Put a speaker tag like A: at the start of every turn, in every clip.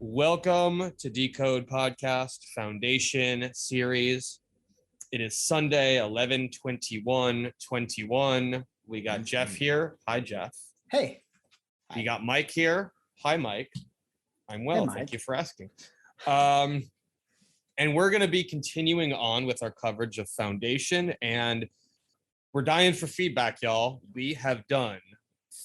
A: Welcome to Decode Podcast Foundation Series. It is Sunday, 11/21/21. We got Jeff here. Hi, Jeff.
B: Hey.
A: We got Mike here. Hi, Mike. I'm well.
B: Hey,
A: thank you for asking. And we're going to be continuing on with our coverage of Foundation, and we're dying for feedback, y'all. We have done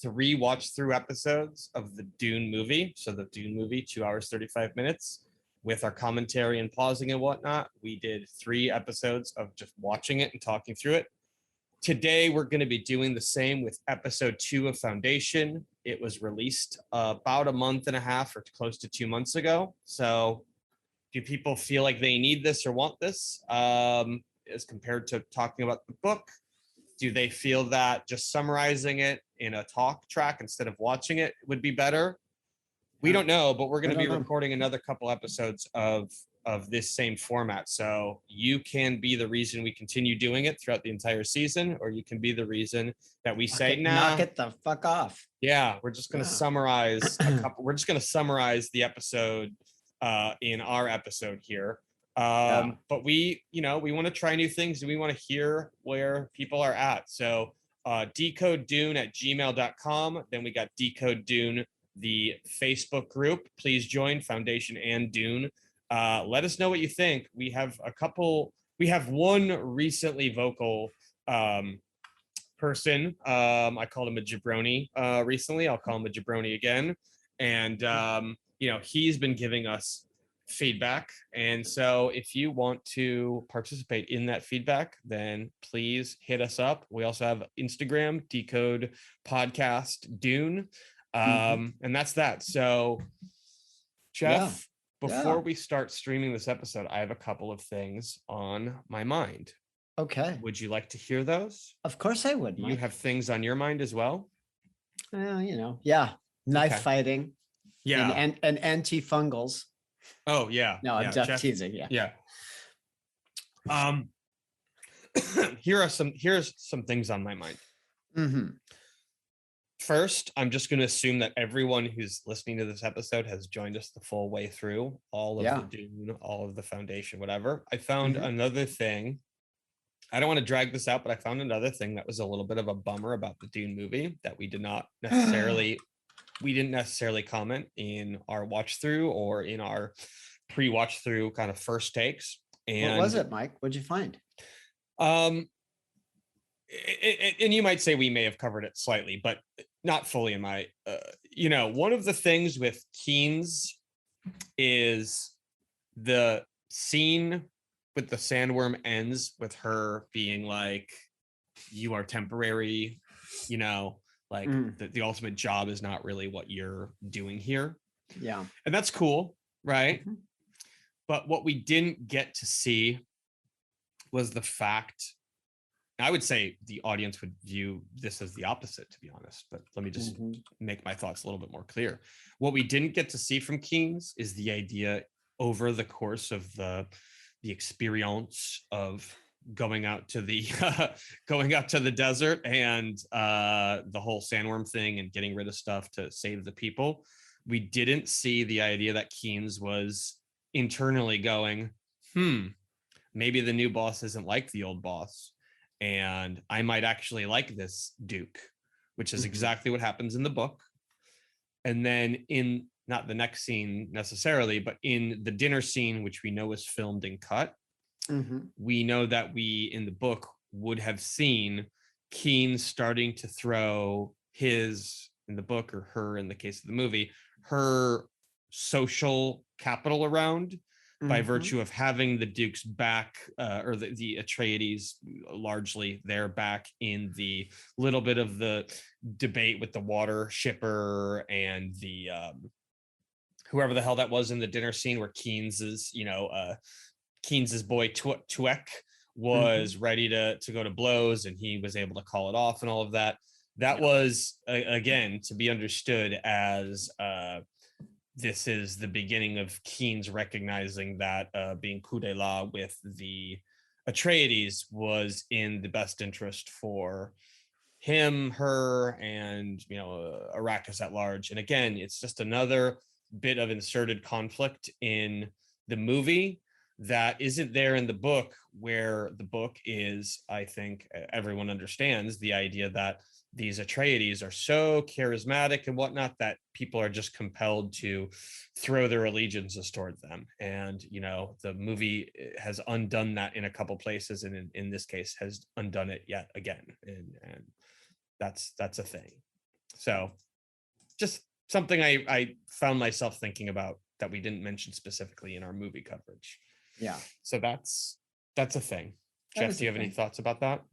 A: 3 watch-through episodes of the Dune movie. So the Dune movie, 2 hours, 35 minutes, with our commentary and pausing and whatnot. We did 3 episodes of just watching it and talking through it. Today, we're going to be doing the same with episode 2 of Foundation. It was released about a month and a half or close to 2 months ago. So do people feel like they need this or want this as compared to talking about the book? Do they feel that just summarizing it in a talk track instead of watching it would be better? We don't know, but we're going to be recording another couple episodes of this same format. So you can be the reason we continue doing it throughout the entire season, or you can be the reason that we say, nah,
B: knock it the fuck off.
A: Yeah, we're just going to summarize we're just going to summarize the episode in our episode here. But we want to try new things, and we want to hear where people are at. So decodedune@gmail.com. Then we got Decode Dune, the Facebook group. Please join Foundation and Dune. Let us know what you think. We have one recently vocal person. I called him a jabroni recently. I'll call him a jabroni again. And he's been giving us feedback, and so if you want to participate in that feedback, then please hit us up. We also have Instagram, Decode Podcast Dune, and that's that. So Jeff, before we start streaming this episode, I have a couple of things on my mind.
B: Okay,
A: would you like to hear those?
B: Of course I would, Mike.
A: You have things on your mind as well?
B: Knife fighting,
A: and
B: antifungals.
A: Oh yeah.
B: No, I'm just teasing. Yeah.
A: Here's some things on my mind. First, I'm just going to assume that everyone who's listening to this episode has joined us the full way through all of the Dune, all of the Foundation, whatever. I found another thing. I don't want to drag this out, but I found another thing that was a little bit of a bummer about the Dune movie that we didn't necessarily comment in our watch through or in our pre-watch through kind of first takes. And
B: what was it, Mike? What'd you find?
A: And you might say we may have covered it slightly, but not fully in my, one of the things with Keen's is the scene with the sandworm ends with her being like, you are temporary, the ultimate job is not really what you're doing here.
B: Yeah.
A: And that's cool, right? But what we didn't get to see was the fact, I would say the audience would view this as the opposite, to be honest, but let me just make my thoughts a little bit more clear. What we didn't get to see from Keen's is the idea over the course of the experience of going out to the desert and the whole sandworm thing and getting rid of stuff to save the people. We didn't see the idea that Keen's was internally going, maybe the new boss isn't like the old boss, and I might actually like this Duke, which is exactly what happens in the book. And then in not the next scene necessarily, but in the dinner scene, which we know is filmed and cut, we know that we, in the book, would have seen Keen starting to throw his, in the book, or her, in the case of the movie, her social capital around by virtue of having the Dukes back, or the Atreides largely, they're back in the little bit of the debate with the water shipper and the whoever the hell that was in the dinner scene where Keen's boy Tuek was ready to go to blows, and he was able to call it off and all of that. That was, again, to be understood as this is the beginning of Keen's recognizing that being coup d'etat with the Atreides was in the best interest for him, her, and Arrakis at large. And again, it's just another bit of inserted conflict in the movie that isn't there in the book, where the book is, I think everyone understands the idea that these Atreides are so charismatic and whatnot that people are just compelled to throw their allegiances towards them. And, you know, the movie has undone that in a couple places, and in this case has undone it yet again. And that's a thing. So just something I found myself thinking about that we didn't mention specifically in our movie coverage.
B: Yeah.
A: So that's a thing. Jeff, do you have any thoughts about that?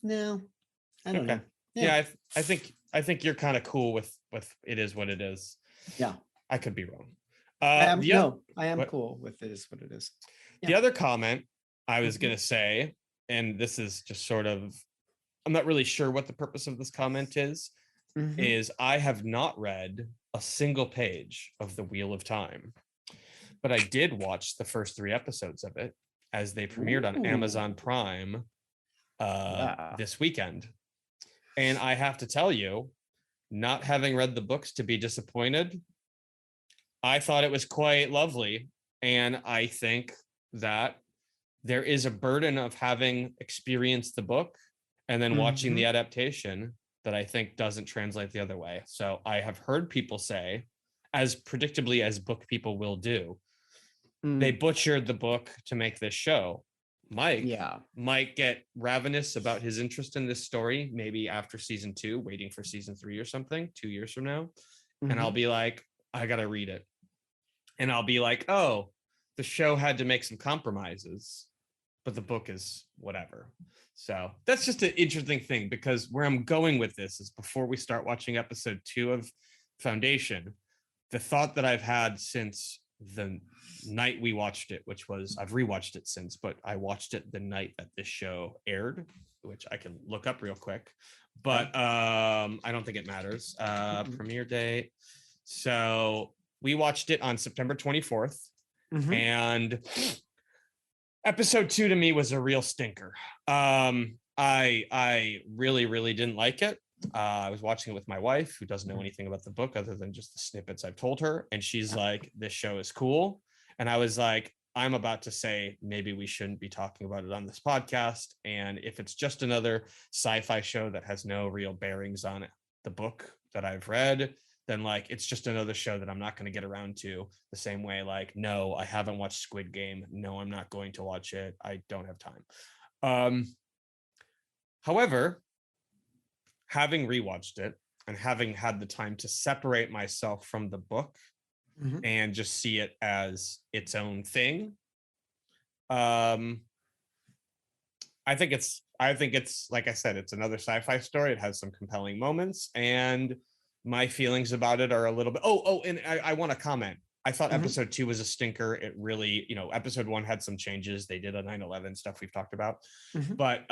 B: No, I don't know.
A: Yeah, I think you're kind of cool with it is what it is.
B: Yeah.
A: I could be wrong.
B: I am cool with it is what it is.
A: Yeah. The other comment I was going to say, and this is just sort of, I'm not really sure what the purpose of this comment is I have not read a single page of The Wheel of Time, but I did watch the first 3 episodes of it as they premiered on Amazon Prime this weekend. And I have to tell you, not having read the books to be disappointed, I thought it was quite lovely. And I think that there is a burden of having experienced the book and then watching the adaptation that I think doesn't translate the other way. So I have heard people say, as predictably as book people will do, they butchered the book to make this show. Mike might get ravenous about his interest in this story, maybe after season 2, waiting for season 3 or something 2 years from now. And I'll be like, I got to read it. And I'll be like, oh, the show had to make some compromises, but the book is whatever. So that's just an interesting thing, because where I'm going with this is, before we start watching episode 2 of Foundation, the thought that I've had since the night we watched it, which was, I've rewatched it since, but I watched it the night that this show aired, which I can look up real quick, but I don't think it matters. Premiere date. So we watched it on September 24th, and episode 2 to me was a real stinker. I really didn't like it. I was watching it with my wife, who doesn't know anything about the book other than just the snippets I've told her. And she's like, this show is cool. And I was like, I'm about to say, maybe we shouldn't be talking about it on this podcast. And if it's just another sci-fi show that has no real bearings on the book that I've read, then like, it's just another show that I'm not going to get around to, the same way, like, no, I haven't watched Squid Game. No, I'm not going to watch it. I don't have time. However, having rewatched it and having had the time to separate myself from the book and just see it as its own thing, I think it's like I said, it's another sci-fi story. It has some compelling moments, and my feelings about it are a little bit. And I want to comment. I thought episode 2 was a stinker. It really, episode 1 had some changes. They did a 9/11 stuff we've talked about, but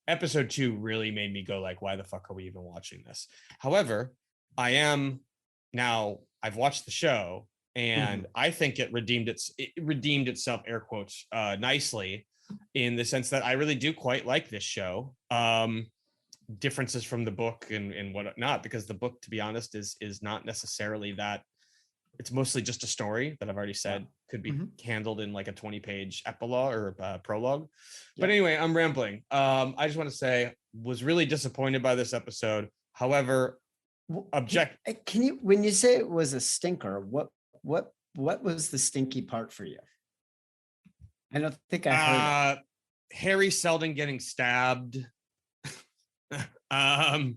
A: episode 2 really made me go like, why the fuck are we even watching this? However, I've watched the show, and I think it redeemed itself, air quotes, nicely, in the sense that I really do quite like this show. Differences from the book and whatnot, because the book, to be honest, is not necessarily that. It's mostly just a story that I've already said could be handled in like a 20-page epilogue or prologue. But anyway, I'm rambling. I just want to say, was really disappointed by this episode. However,
B: can you, when you say it was a stinker, what was the stinky part for you? I don't think I've heard it.
A: Harry Seldon getting stabbed. That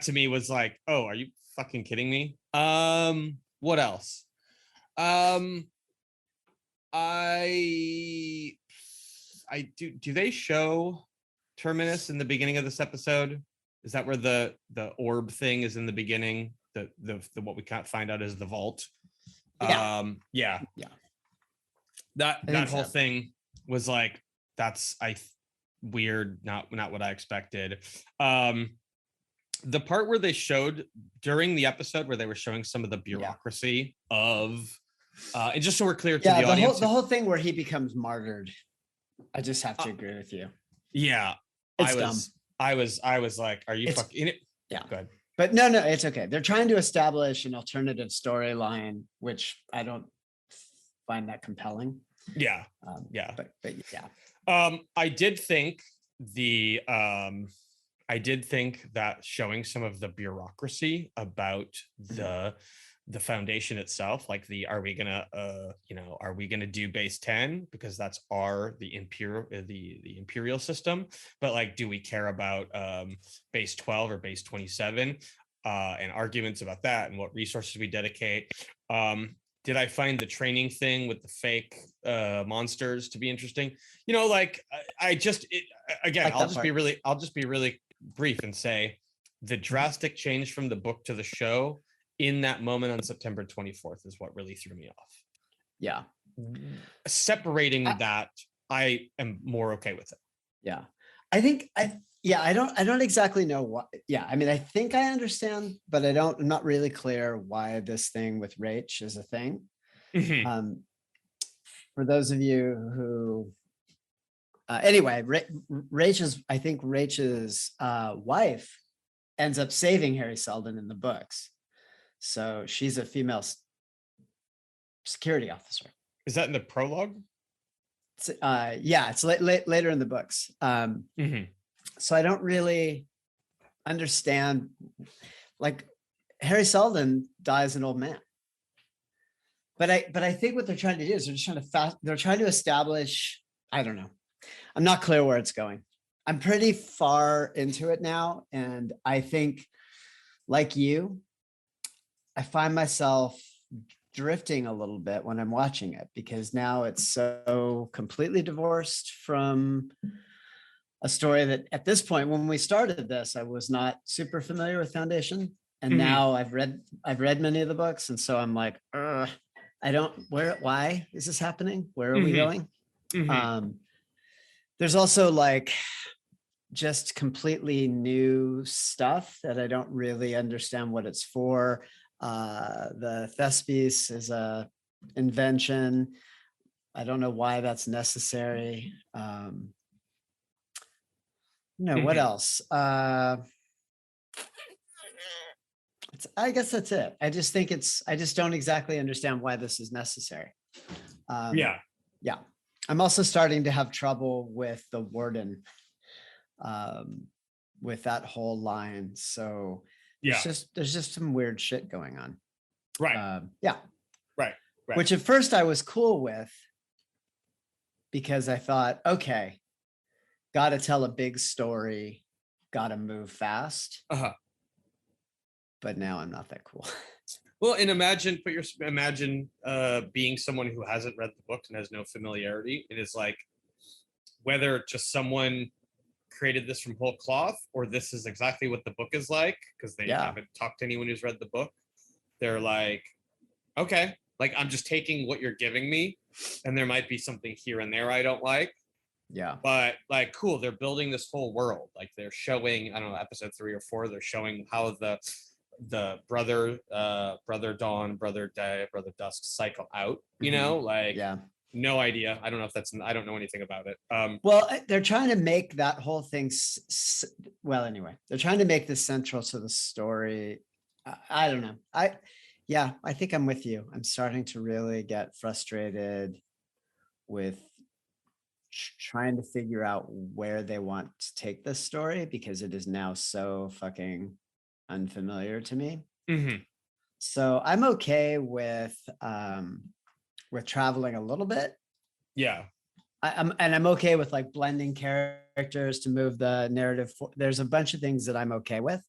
A: to me was like, oh, are you fucking kidding me? What else? Do they show Terminus in the beginning of this episode? Is that where the orb thing is in the beginning? The what we can't find out is the vault. Yeah. That whole thing was like, that's weird, not what I expected. The part where they showed during the episode where they were showing some of the bureaucracy of and just so we're clear to the audience,
B: the whole thing where he becomes martyred, I just have to agree with you.
A: Yeah,
B: it's dumb.
A: I was like, are you fucking in it?
B: Yeah,
A: go ahead.
B: But no, it's okay. They're trying to establish an alternative storyline, which I don't find that compelling.
A: Yeah.
B: But yeah.
A: I did think I did think that showing some of the bureaucracy about the foundation itself, like are we gonna do base 10 because that's the imperial system, but like do we care about base 12 or base 27, and arguments about that and what resources we dedicate. Did I find the training thing with the fake monsters to be interesting? I'll just be really brief and say the drastic change from the book to the show in that moment on September 24th is what really threw me off.
B: Yeah.
A: Separating that, I am more okay with it.
B: Yeah. I don't exactly know what. Yeah. I mean, I think I understand, but I'm not really clear why this thing with Rach is a thing.
A: Mm-hmm.
B: For those of you who, anyway, Rach's wife ends up saving Harry Seldon in the books. So she's a female security officer.
A: Is that in the prologue?
B: It's later in the books. So I don't really understand. Like Harry Seldon dies an old man, but I think what they're trying to do is they're trying to establish. I don't know. I'm not clear where it's going. I'm pretty far into it now, and I think, like you, I find myself drifting a little bit when I'm watching it because now it's so completely divorced from a story that at this point, when we started this, I was not super familiar with Foundation. And now I've read many of the books. And so I'm like, why is this happening? Where are we going? There's also like just completely new stuff that I don't really understand what it's for. The Thespis is a invention. I don't know why that's necessary. What else? I guess that's it. I just don't exactly understand why this is necessary. Yeah. I'm also starting to have trouble with the warden, with that whole line. So there's just some weird shit going on.
A: Right. Right.
B: Which at first I was cool with because I thought, okay, got to tell a big story, got to move fast. But now I'm not that cool.
A: Well, and imagine being someone who hasn't read the book and has no familiarity. It is like whether just someone created this from whole cloth or this is exactly what the book is like because they haven't talked to anyone who's read the book. They're like, okay, like I'm just taking what you're giving me and there might be something here and there I don't like.
B: Yeah.
A: But like, cool, they're building this whole world. Like they're showing, I don't know, episode 3 or 4, they're showing how the brother dawn, brother day, brother dusk cycle out, no idea. I don't know I don't know anything about it.
B: Well, they're trying to make that whole thing they're trying to make this central to the story. I don't know. I think I'm with you. I'm starting to really get frustrated with trying to figure out where they want to take this story because it is now so fucking unfamiliar to me. So I'm okay with traveling a little bit.
A: Yeah.
B: I'm okay with like blending characters to move the narrative. There's a bunch of things that I'm okay with,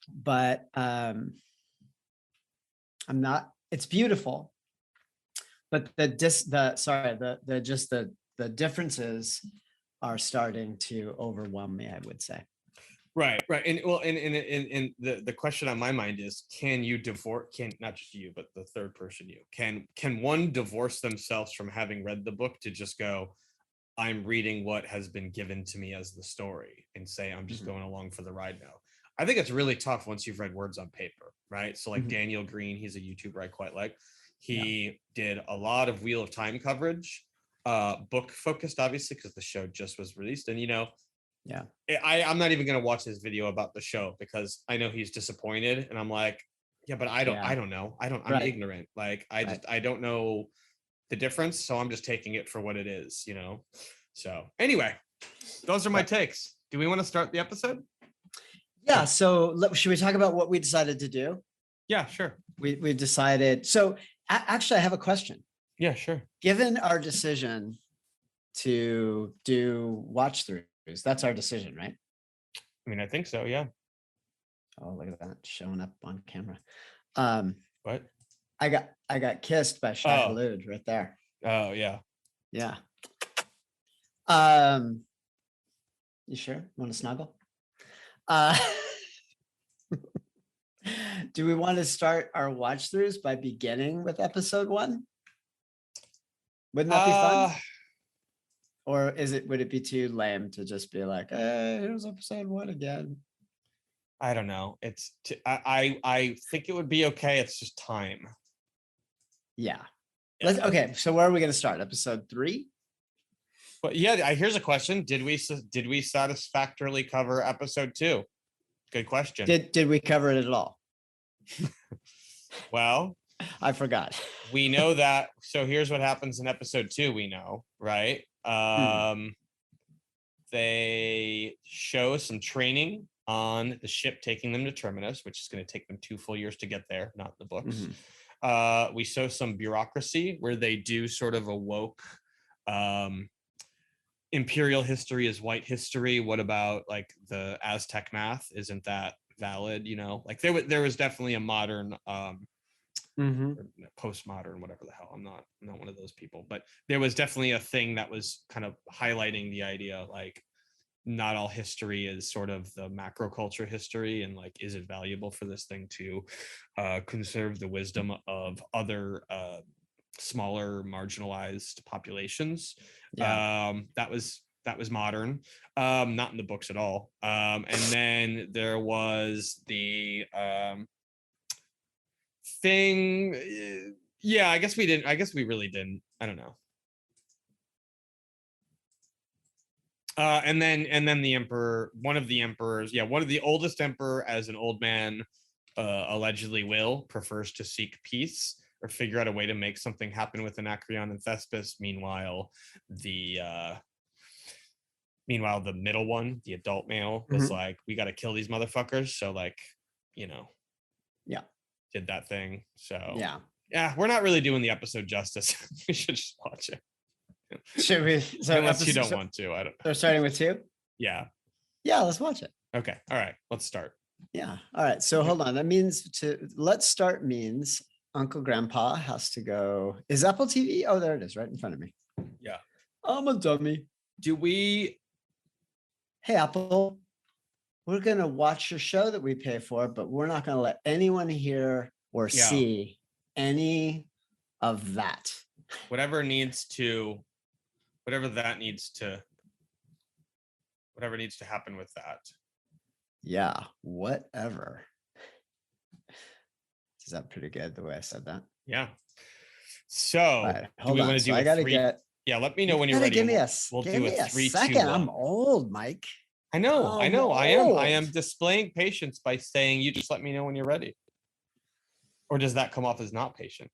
B: but I'm not. It's beautiful, but the differences are starting to overwhelm me, I would say.
A: Right. And well, and the question on my mind is, can not just you, but the third person can one divorce themselves from having read the book to just go, I'm reading what has been given to me as the story and say, I'm just going along for the ride now. I think it's really tough once you've read words on paper, right? So like Daniel Green, he's a YouTuber I quite like. He did a lot of Wheel of Time coverage, book focused, obviously, because the show just was released. And,
B: Yeah.
A: I'm not even going to watch his video about the show because I know he's disappointed, and I'm like, yeah, but I don't know. I'm
B: Right.
A: ignorant. Like I don't know the difference. So I'm just taking it for what it is, So anyway, those are my takes. Do we want to start the episode?
B: Yeah. So should we talk about what we decided to do?
A: Yeah, sure.
B: We decided. So actually, I have a question.
A: Yeah, sure.
B: Given our decision to do watch throughs, that's our decision, right?
A: I mean, I think so. Yeah.
B: Oh, look at that showing up on camera.
A: What?
B: I got kissed by Shaq Halud right there.
A: Oh yeah.
B: Yeah. You sure? Want to snuggle? Do we want to start our watch throughs by beginning with episode 1? Wouldn't that be fun? Or would it be too lame to just be like, hey, here's episode 1 again?
A: I don't know. I think it would be okay. It's just time.
B: Yeah. Okay. So where are we going to start? Episode 3?
A: But yeah, here's a question. Did we satisfactorily cover episode 2? Good question.
B: Did we cover it at all?
A: Well,
B: I forgot.
A: We know that. So here's what happens in episode 2. We know, right? They show some training on the ship taking them to Terminus, which is going to take them 2 full years to get there, not the books. We show some bureaucracy where they do sort of a woke imperial history is white history. What about like the Aztec math? Isn't that valid? Like there was definitely a modern postmodern, whatever the hell. I'm not one of those people, but there was definitely a thing that was kind of highlighting the idea, like not all history is sort of the macro culture history, and like, is it valuable for this thing to conserve the wisdom of other smaller marginalized populations? That was modern, not in the books at all. And then there was the thing. Yeah, I guess we really didn't. I don't know. And then the emperor, one of the oldest emperor, as an old man allegedly prefers to seek peace or figure out a way to make something happen with Anacreon and Thespis. Meanwhile, the middle one, the adult male, was like, we got to kill these motherfuckers. So like, did that thing. So yeah, we're not really doing the episode justice. We should just watch it.
B: Should we? So
A: unless you don't want to, I don't know.
B: They're starting with 2?
A: Yeah,
B: let's watch it.
A: Okay, all right, let's start.
B: Yeah, all right. So hold on. That means let's start means Uncle Grandpa has to go. Is Apple TV? Oh, there it is, right in front of me.
A: Yeah,
B: I'm a dummy.
A: Hey,
B: Apple, we're gonna watch your show that we pay for, but we're not gonna let anyone hear or see any of that.
A: Whatever that needs to happen with that.
B: Yeah, whatever. Is that pretty good the way I said that?
A: Yeah. So
B: right, do we want to do I gotta
A: 3?
B: Get.
A: Yeah, let me know when you're ready.
B: We'll do a 3, 2, 1. I'm old, Mike.
A: I know. I am displaying patience by saying you just let me know when you're ready. Or does that come off as not patient?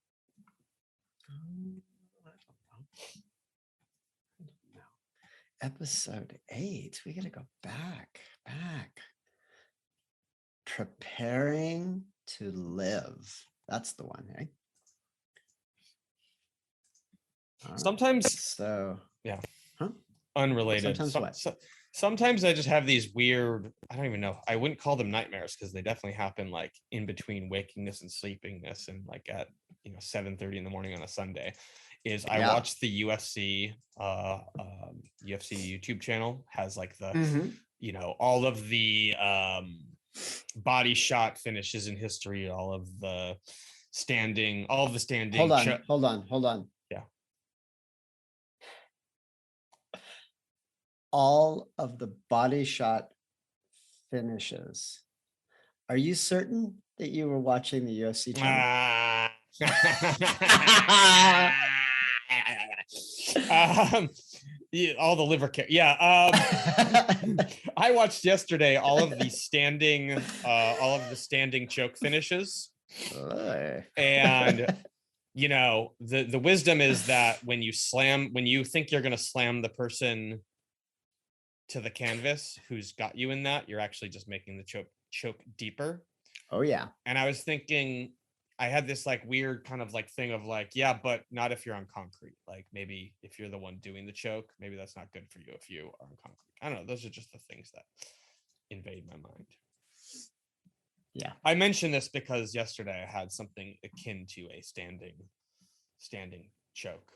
B: Episode 8. We gotta go back. Preparing to live. That's the one, right?
A: Sometimes.
B: So
A: yeah.
B: Huh?
A: Unrelated.
B: Sometimes what?
A: Sometimes I just have these weird, I don't even know. I wouldn't call them nightmares because they definitely happen like in between wakingness and sleepingness, and like at 7:30 in the morning on a Sunday. I watch the UFC YouTube channel has like the all of the body shot finishes in history, all of the standing. Hold
B: on.
A: Yeah.
B: All of the body shot finishes. Are you certain that you were watching the UFC channel?
A: Yeah, all the liver care. Yeah. I watched yesterday all of the standing choke finishes. And the wisdom is that when you think you're gonna slam the person to the canvas who's got you in that, you're actually just making the choke deeper.
B: Oh yeah.
A: And I was thinking, I had this like weird kind of like thing of like, yeah, but not if you're on concrete. Like maybe if you're the one doing the choke, maybe that's not good for you if you are on concrete. I don't know. Those are just the things that invade my mind.
B: Yeah.
A: I mentioned this because yesterday I had something akin to a standing choke.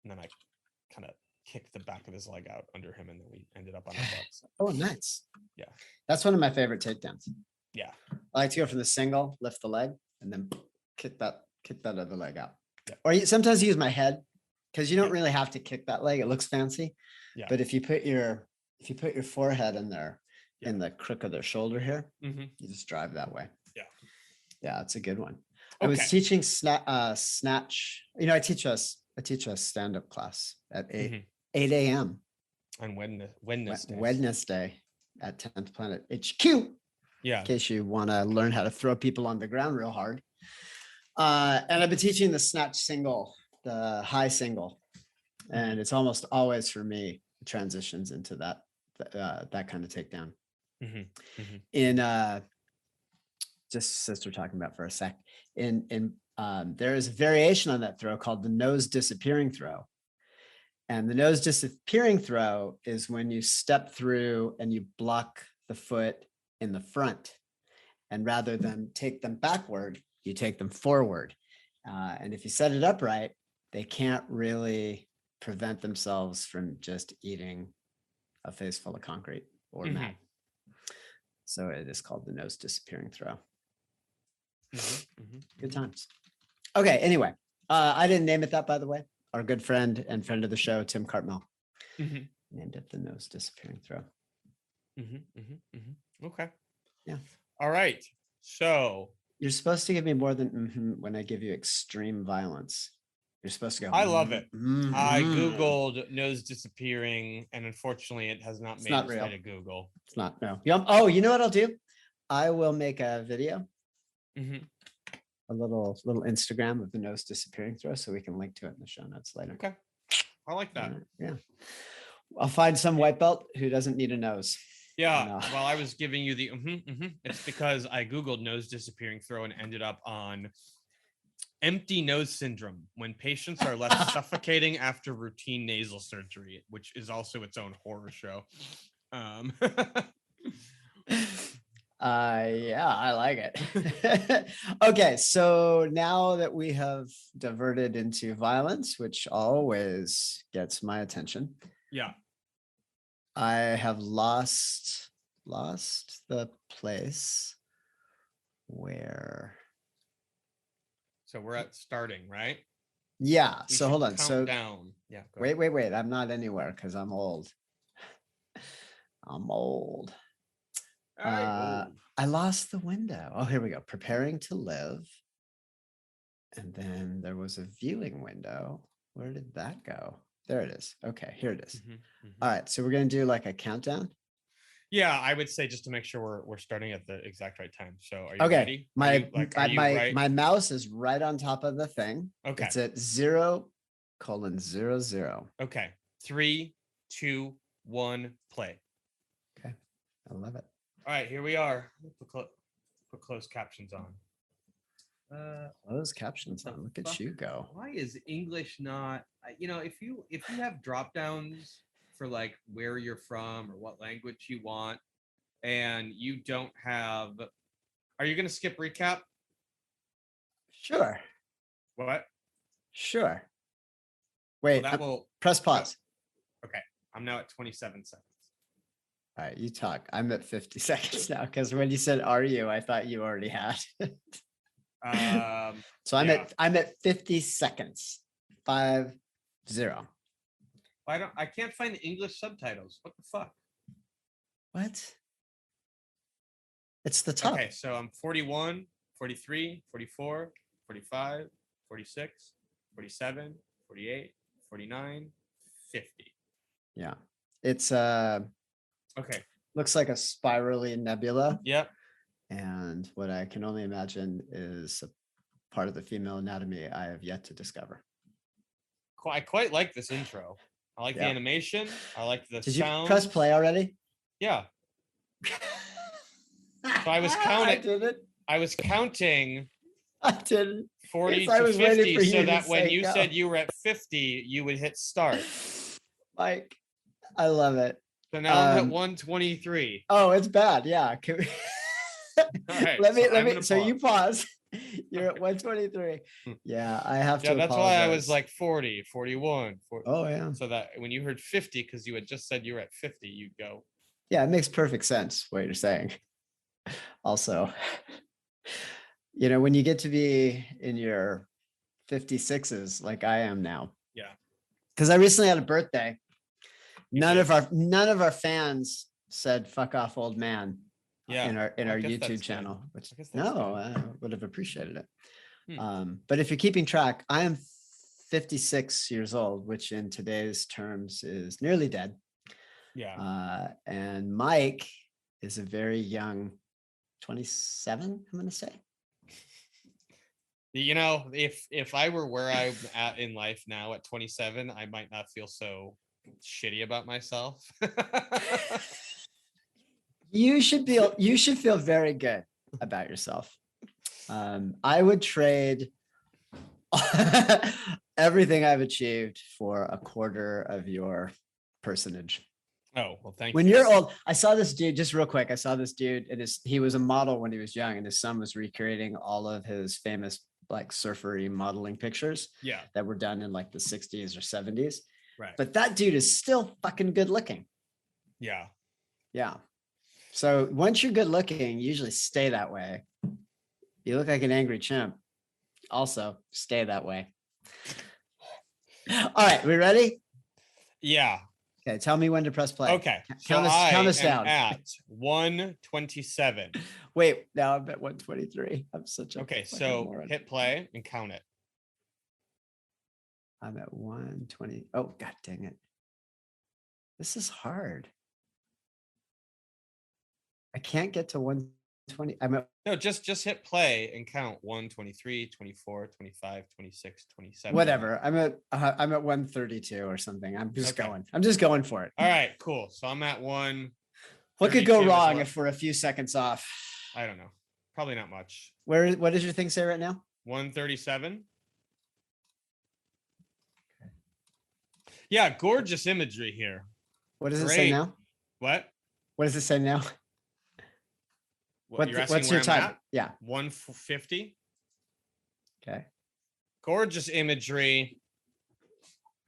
A: And then I kind of kicked the back of his leg out under him, and then we ended up on our butts.
B: Oh, nice.
A: Yeah.
B: That's one of my favorite takedowns.
A: Yeah.
B: I like to go for the single, lift the leg, and then kick that other leg out.
A: Yeah.
B: Or sometimes use my head, because you don't really have to kick that leg. It looks fancy.
A: Yeah.
B: But if you put your forehead in there, in the crook of their shoulder here, you just drive that way.
A: Yeah.
B: Yeah, it's a good one.
A: Okay.
B: I was teaching snatch. I teach a stand-up class at 8 a.m.
A: on Wednesday.
B: Wednesday at 10th Planet HQ.
A: Yeah.
B: In case you want to learn how to throw people on the ground real hard. And I've been teaching the snatch single, the high single. And it's almost always for me transitions into that kind of takedown. In just sister talking about for a sec. There is a variation on that throw called the nose disappearing throw. And the nose disappearing throw is when you step through and you block the foot in the front. And rather than take them backward, you take them forward. And if you set it up right, they can't really prevent themselves from just eating a face full of concrete or mat. So it is called the nose disappearing throw. Good times. Okay, anyway, I didn't name it that, by the way. Our good friend and friend of the show, Tim Cartmel, named it the nose disappearing throw.
A: Okay.
B: Yeah.
A: All right. So
B: you're supposed to give me more than when I give you extreme violence. You're supposed to go.
A: I love it. I Googled nose disappearing, and unfortunately, it has not made its way to Google.
B: It's not. No. Oh, you know what I'll do? I will make a video. A little Instagram of the nose disappearing throw, so we can link to it in the show notes later.
A: Okay. I like that.
B: Yeah. I'll find some white belt who doesn't need a nose.
A: Yeah. While I was giving you the it's because I Googled nose disappearing throw and ended up on empty nose syndrome, when patients are left suffocating after routine nasal surgery, which is also its own horror show.
B: Yeah, I like it. Okay, so now that we have diverted into violence, which always gets my attention.
A: Yeah.
B: I have lost the place where.
A: So we're at starting, right?
B: Yeah. So hold on. So
A: down. Yeah.
B: Wait. I'm not anywhere because I'm old. I lost the window. Oh, here we go. Preparing to live. And then there was a viewing window. Where did that go? There it is. Okay, here it is. All right. So we're going to do like a countdown.
A: Yeah, I would say just to make sure we're starting at the exact right time. So are you ready?
B: My mouse is right on top of the thing.
A: Okay.
B: It's at 0:00.
A: Okay. 3, 2, 1, play.
B: Okay. I love it.
A: All right, here we are. Put closed captions on.
B: Closed captions on. Look at you go.
A: Why is English not? If you have drop downs for like where you're from or what language you want, and you don't have, are you going to skip recap?
B: Sure.
A: What?
B: Sure. Wait.
A: Well, that will
B: press pause.
A: Okay, I'm now at 27 seconds.
B: All right, you talk. I'm at 50 seconds now because when you said "are you," I thought you already had. So I'm at 50 seconds. 50.
A: I can't find the English subtitles. What the fuck?
B: What? It's the top.
A: Okay, so I'm 41, 43, 44, 45, 46, 47, 48, 49, 50.
B: Yeah. It's
A: Okay.
B: looks like a spirally nebula.
A: Yep.
B: And what I can only imagine is a part of the female anatomy I have yet to discover.
A: I quite like this intro. I like the animation. I like the
B: Did
A: sound.
B: you press play already?
A: Yeah. So I was counting.
B: I didn't.
A: I was counting
B: I didn't.
A: 40
B: I
A: to
B: was waiting
A: 50
B: for you
A: so
B: to
A: that when
B: say
A: you
B: go.
A: said you were at 50, you would hit start.
B: Mike, I love it.
A: So now I'm at 123.
B: Oh, it's bad. Yeah. Can we...
A: Right,
B: let me.
A: so
B: So you pause. You're at 123. Yeah, I have to.
A: Yeah, that's
B: apologize.
A: why I was like 40, 41. 40.
B: Oh, yeah.
A: So that when you heard 50, because you had just said you were at 50, you'd go.
B: Yeah, it makes perfect sense what you're saying. Also, when you get to be in your 56s, like I am now.
A: Yeah.
B: Because I recently had a birthday. None of our fans said "fuck off, old man."
A: Yeah.
B: In our YouTube channel, which I would have appreciated it. But if you're keeping track, I am 56 years old, which in today's terms is nearly dead.
A: Yeah.
B: And Mike is a very young 27, I'm going to say.
A: If I were where I'm at in life now at 27, I might not feel so shitty about myself.
B: You should feel very good about yourself. I would trade everything I've achieved for a quarter of your personage.
A: Oh, well, thank you.
B: When you're old, I saw this dude, just real quick. I saw this dude, he was a model when he was young, and his son was recreating all of his famous like surfery modeling pictures that were done in like the 60s or 70s.
A: Right.
B: But that dude is still fucking good looking.
A: Yeah.
B: Yeah. So once you're good looking, you usually stay that way. You look like an angry chimp. Also, stay that way. All right, we ready?
A: Yeah.
B: Okay, tell me when to press play.
A: Okay.
B: Count us down.
A: At 127.
B: Wait, now I'm at 123. I'm such a
A: okay. So moron. Hit play and count it.
B: I'm at 120. Oh, god dang it! This is hard. I can't get to 120.
A: No, just hit play and count 123, 24, 25, 26, 27.
B: Whatever. I'm at 132 or something. I'm just going for it.
A: All right, cool. So I'm at 1.
B: What could go wrong if we're a few seconds off?
A: I don't know. Probably not much.
B: What does your thing say right now?
A: 137. Yeah, gorgeous imagery here.
B: What does it say now?
A: What
B: does it say now? What's your time? Yeah.
A: 150.
B: Okay.
A: Gorgeous imagery.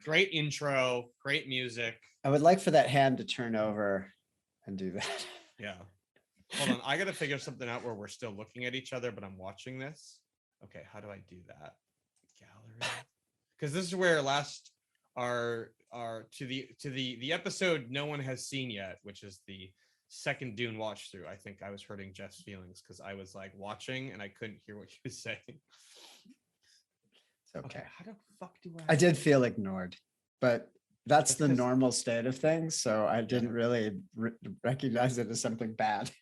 A: Great intro. Great music.
B: I would like for that hand to turn over and do that.
A: Yeah. Hold on. I got to figure something out where we're still looking at each other, but I'm watching this. Okay. How do I do that? Gallery. Because this is where our to the episode no one has seen yet, which is the second Dune watch through. I think I was hurting Jeff's feelings because I was like watching and I couldn't hear what he was saying.
B: It's okay.
A: How the fuck do
B: I did feel ignored, but that's the normal state of things. So I didn't really recognize it as something bad.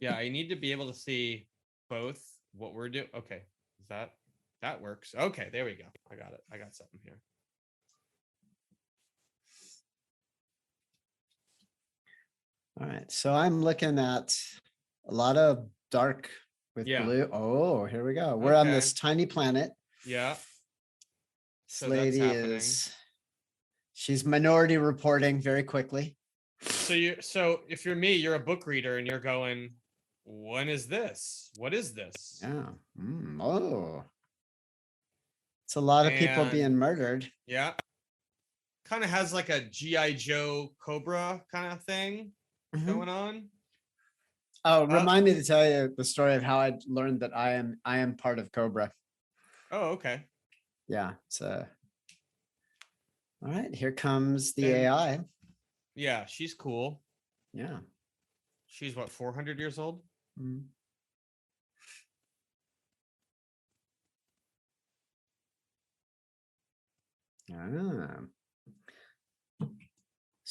A: Yeah, I need to be able to see both what we're doing. Okay, is that works? Okay, there we go. I got it. I got something here.
B: All right, so I'm looking at a lot of dark with blue. Oh, here we go. We're on this tiny planet.
A: Yeah.
B: This lady she's minority reporting very quickly.
A: So if you're me, you're a book reader and you're going, when is this? What is this?
B: Yeah. Oh. It's a lot of people being murdered.
A: Yeah. Kind of has like a G.I. Joe Cobra kind of thing going on.
B: Oh, remind me to tell you the story of how I learned that I am part of Cobra.
A: Oh, okay.
B: Yeah. All right, here comes the AI.
A: Yeah, she's cool.
B: Yeah.
A: She's what, 400 years old?
B: Mm-hmm.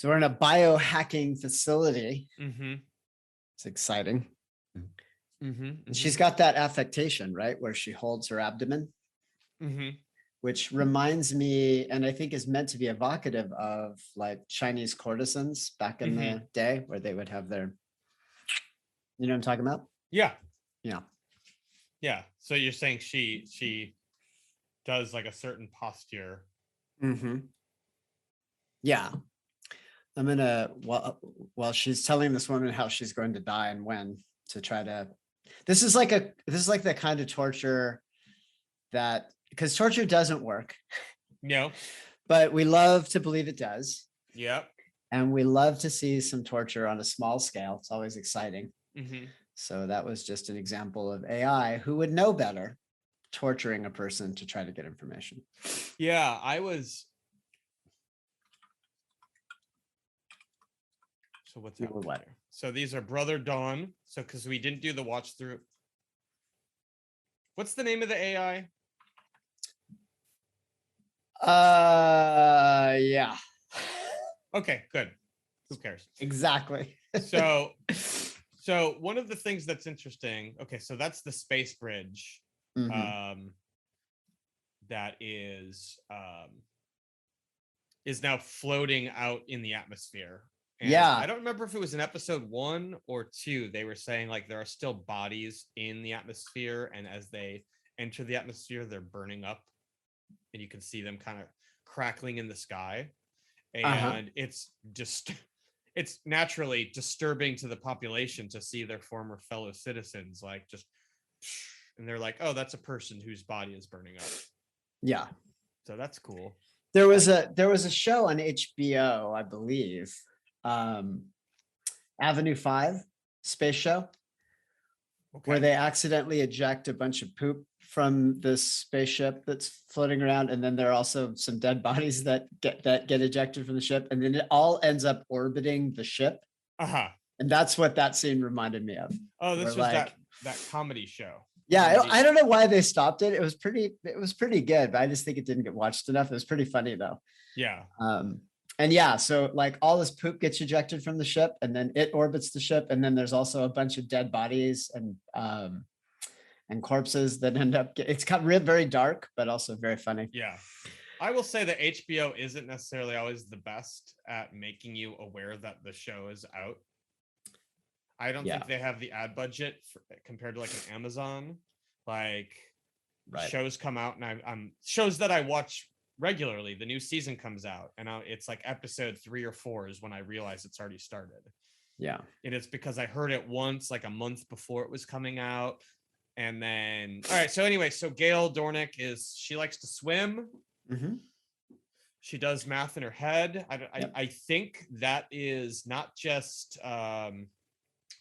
B: So we're in a biohacking facility.
A: Mm-hmm.
B: It's exciting.
A: Mm-hmm.
B: And she's got that affectation, right? Where she holds her abdomen, which reminds me, and I think is meant to be evocative of like Chinese courtesans back in the day where they would have their, you know what I'm talking about?
A: Yeah.
B: Yeah.
A: Yeah. So you're saying she does like a certain posture.
B: Yeah. I'm gonna while she's telling this woman how she's going to die and when to try to this is like the kind of torture that because torture doesn't work.
A: No.
B: But we love to believe it does.
A: Yep.
B: And we love to see some torture on a small scale. It's always exciting.
A: Mm-hmm.
B: So that was just an example of AI who would know better torturing a person to try to get information.
A: Yeah, I was. So what's happening?
B: What?
A: So these are Brother Dawn. So because we didn't do the watch through. What's the name of the AI?
B: Yeah.
A: Okay, good. Who cares?
B: Exactly.
A: So one of the things that's interesting. Okay, so that's the space bridge. That is now floating out in the atmosphere. And
B: yeah.
A: I don't remember if it was in episode 1 or 2. They were saying like there are still bodies in the atmosphere, and as they enter the atmosphere, they're burning up, and you can see them kind of crackling in the sky. And it's just it's naturally disturbing to the population to see their former fellow citizens like just, and they're like, oh, that's a person whose body is burning up.
B: Yeah.
A: So that's cool.
B: There was a show on HBO, I believe, Avenue 5 space show, where they accidentally eject a bunch of poop from this spaceship that's floating around, and then there are also some dead bodies that get ejected from the ship, and then it all ends up orbiting the ship. And that's what that scene reminded me of.
A: Oh, this was like, that comedy show.
B: Yeah, I don't know why they stopped it. It was pretty good, but I just think it didn't get watched enough. It was pretty funny though.
A: Yeah.
B: And yeah, so like all this poop gets ejected from the ship, and then it orbits the ship, and then there's also a bunch of dead bodies and corpses that end up. It's got very dark, but also very funny.
A: Yeah, I will say that HBO isn't necessarily always the best at making you aware that the show is out. I don't think they have the ad budget compared to like an Amazon. Like shows come out, and I'm shows that I watch regularly. The new season comes out, and it's like episode 3 or 4 is when I realize it's already started.
B: Yeah,
A: and it's because I heard it once, like a month before it was coming out, and then all right. So anyway, so Gail Dornick she likes to swim. She does math in her head. I think that is not just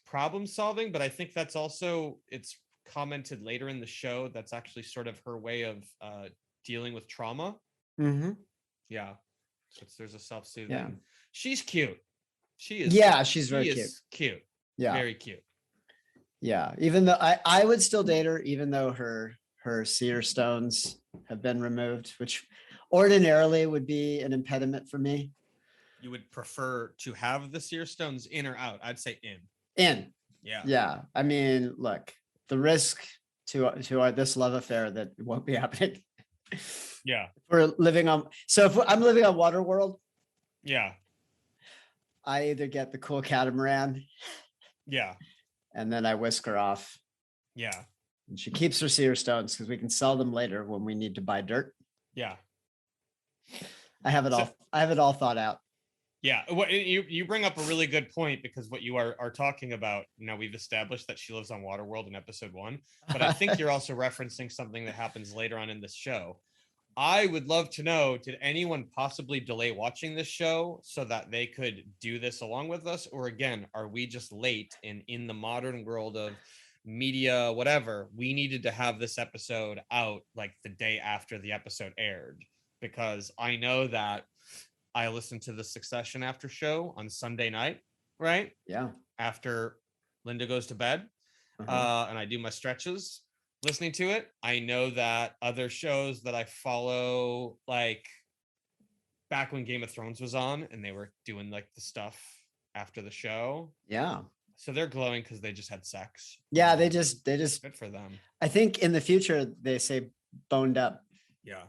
A: problem solving, but I think that's also, it's commented later in the show, that's actually sort of her way of dealing with trauma. Yeah, so there's a self-soothing.
B: Yeah,
A: she's cute. She is.
B: Yeah, she's very
A: cute.
B: Yeah,
A: very cute.
B: Yeah, even though I would still date her, even though her seer stones have been removed, which ordinarily would be an impediment for me.
A: You would prefer to have the seer stones in or out? I'd say in.
B: In.
A: Yeah.
B: Yeah. I mean, look, the risk to this love affair that won't be happening.
A: Yeah.
B: We're living on. So if I'm living on Waterworld.
A: Yeah.
B: I either get the cool catamaran.
A: Yeah.
B: And then I whisk her off.
A: Yeah.
B: And she keeps her seer stones because we can sell them later when we need to buy dirt.
A: Yeah.
B: I have it all thought out.
A: Yeah, what you bring up a really good point, because what you are talking about, we've established that she lives on Waterworld in episode 1, but I think you're also referencing something that happens later on in this show. I would love to know, did anyone possibly delay watching this show so that they could do this along with us? Or again, are we just late in the modern world of media, whatever, we needed to have this episode out like the day after the episode aired? Because I know that I listened to the Succession after show on Sunday night, right?
B: Yeah.
A: After Linda goes to bed, and I do my stretches listening to it. I know that other shows that I follow, like back when Game of Thrones was on and they were doing like the stuff after the show.
B: Yeah.
A: So they're glowing because they just had sex.
B: Yeah, they just
A: Good for them.
B: I think in the future they say boned up.
A: Yeah.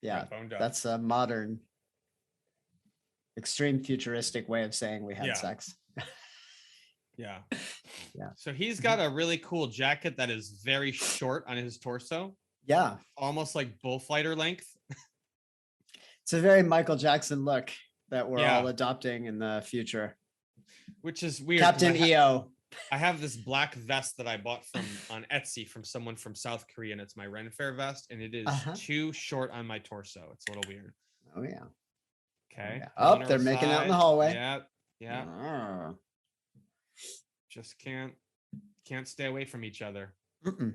B: Yeah.
A: Boned up.
B: That's a modern, extreme futuristic way of saying we had
A: Yeah.
B: sex.
A: Yeah.
B: Yeah.
A: So he's got a really cool jacket that is very short on his torso.
B: Yeah.
A: Almost like bullfighter length.
B: It's a very Michael Jackson look that we're
A: Yeah.
B: all adopting in the future.
A: Which is weird. 'cause
B: Captain EO.
A: I have this black vest that I bought on Etsy from someone from South Korea, and it's my Ren Fair vest, and it is too short on my torso. It's a little weird.
B: Oh yeah.
A: Okay.
B: Yeah. Oh, they're making out in the hallway.
A: Yeah. Yeah.
B: Oh.
A: Just can't stay away from each other.
B: Mm-mm.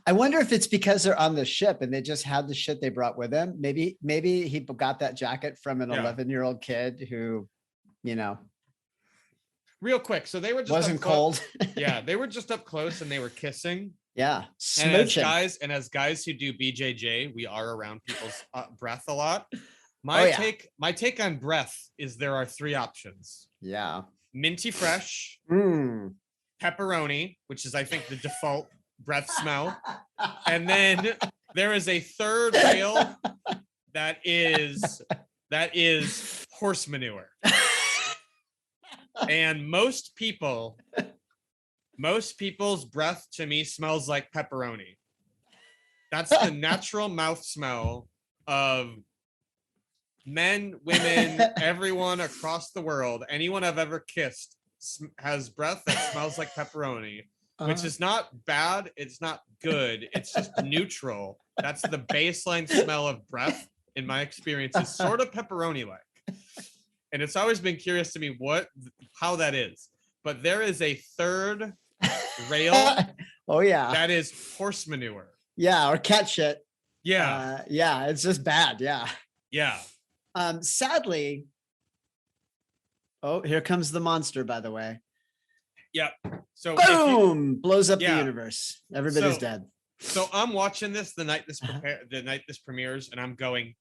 B: I wonder if it's because they're on the ship and they just had the shit they brought with them. Maybe he got that jacket from an 11-year-old kid who, you know,
A: real quick. So they were just
B: wasn't cold.
A: Yeah, they were just up close and they were kissing.
B: Yeah,
A: smooching. And as guys who do BJJ, we are around people's breath a lot. My take on breath is there are 3 options.
B: Yeah.
A: Minty fresh, pepperoni, which is I think the default breath smell, and then there is a third rail that is horse manure. And most people's breath to me smells like pepperoni. That's the natural mouth smell of men, women, everyone across the world. Anyone I've ever kissed has breath that smells like pepperoni, which is not bad. It's not good. It's just neutral. That's the baseline smell of breath in my experience, is sort of pepperoni-like. And it's always been curious to me how that is. But there is a third rail.
B: Oh yeah.
A: That is horse manure.
B: Yeah, or cat shit.
A: Yeah.
B: Yeah, it's just bad. Yeah.
A: Yeah.
B: Sadly. Oh, here comes the monster, by the way.
A: Yep. So
B: boom, blows up the universe. Everybody's dead.
A: So I'm watching this the night this premieres, and I'm going,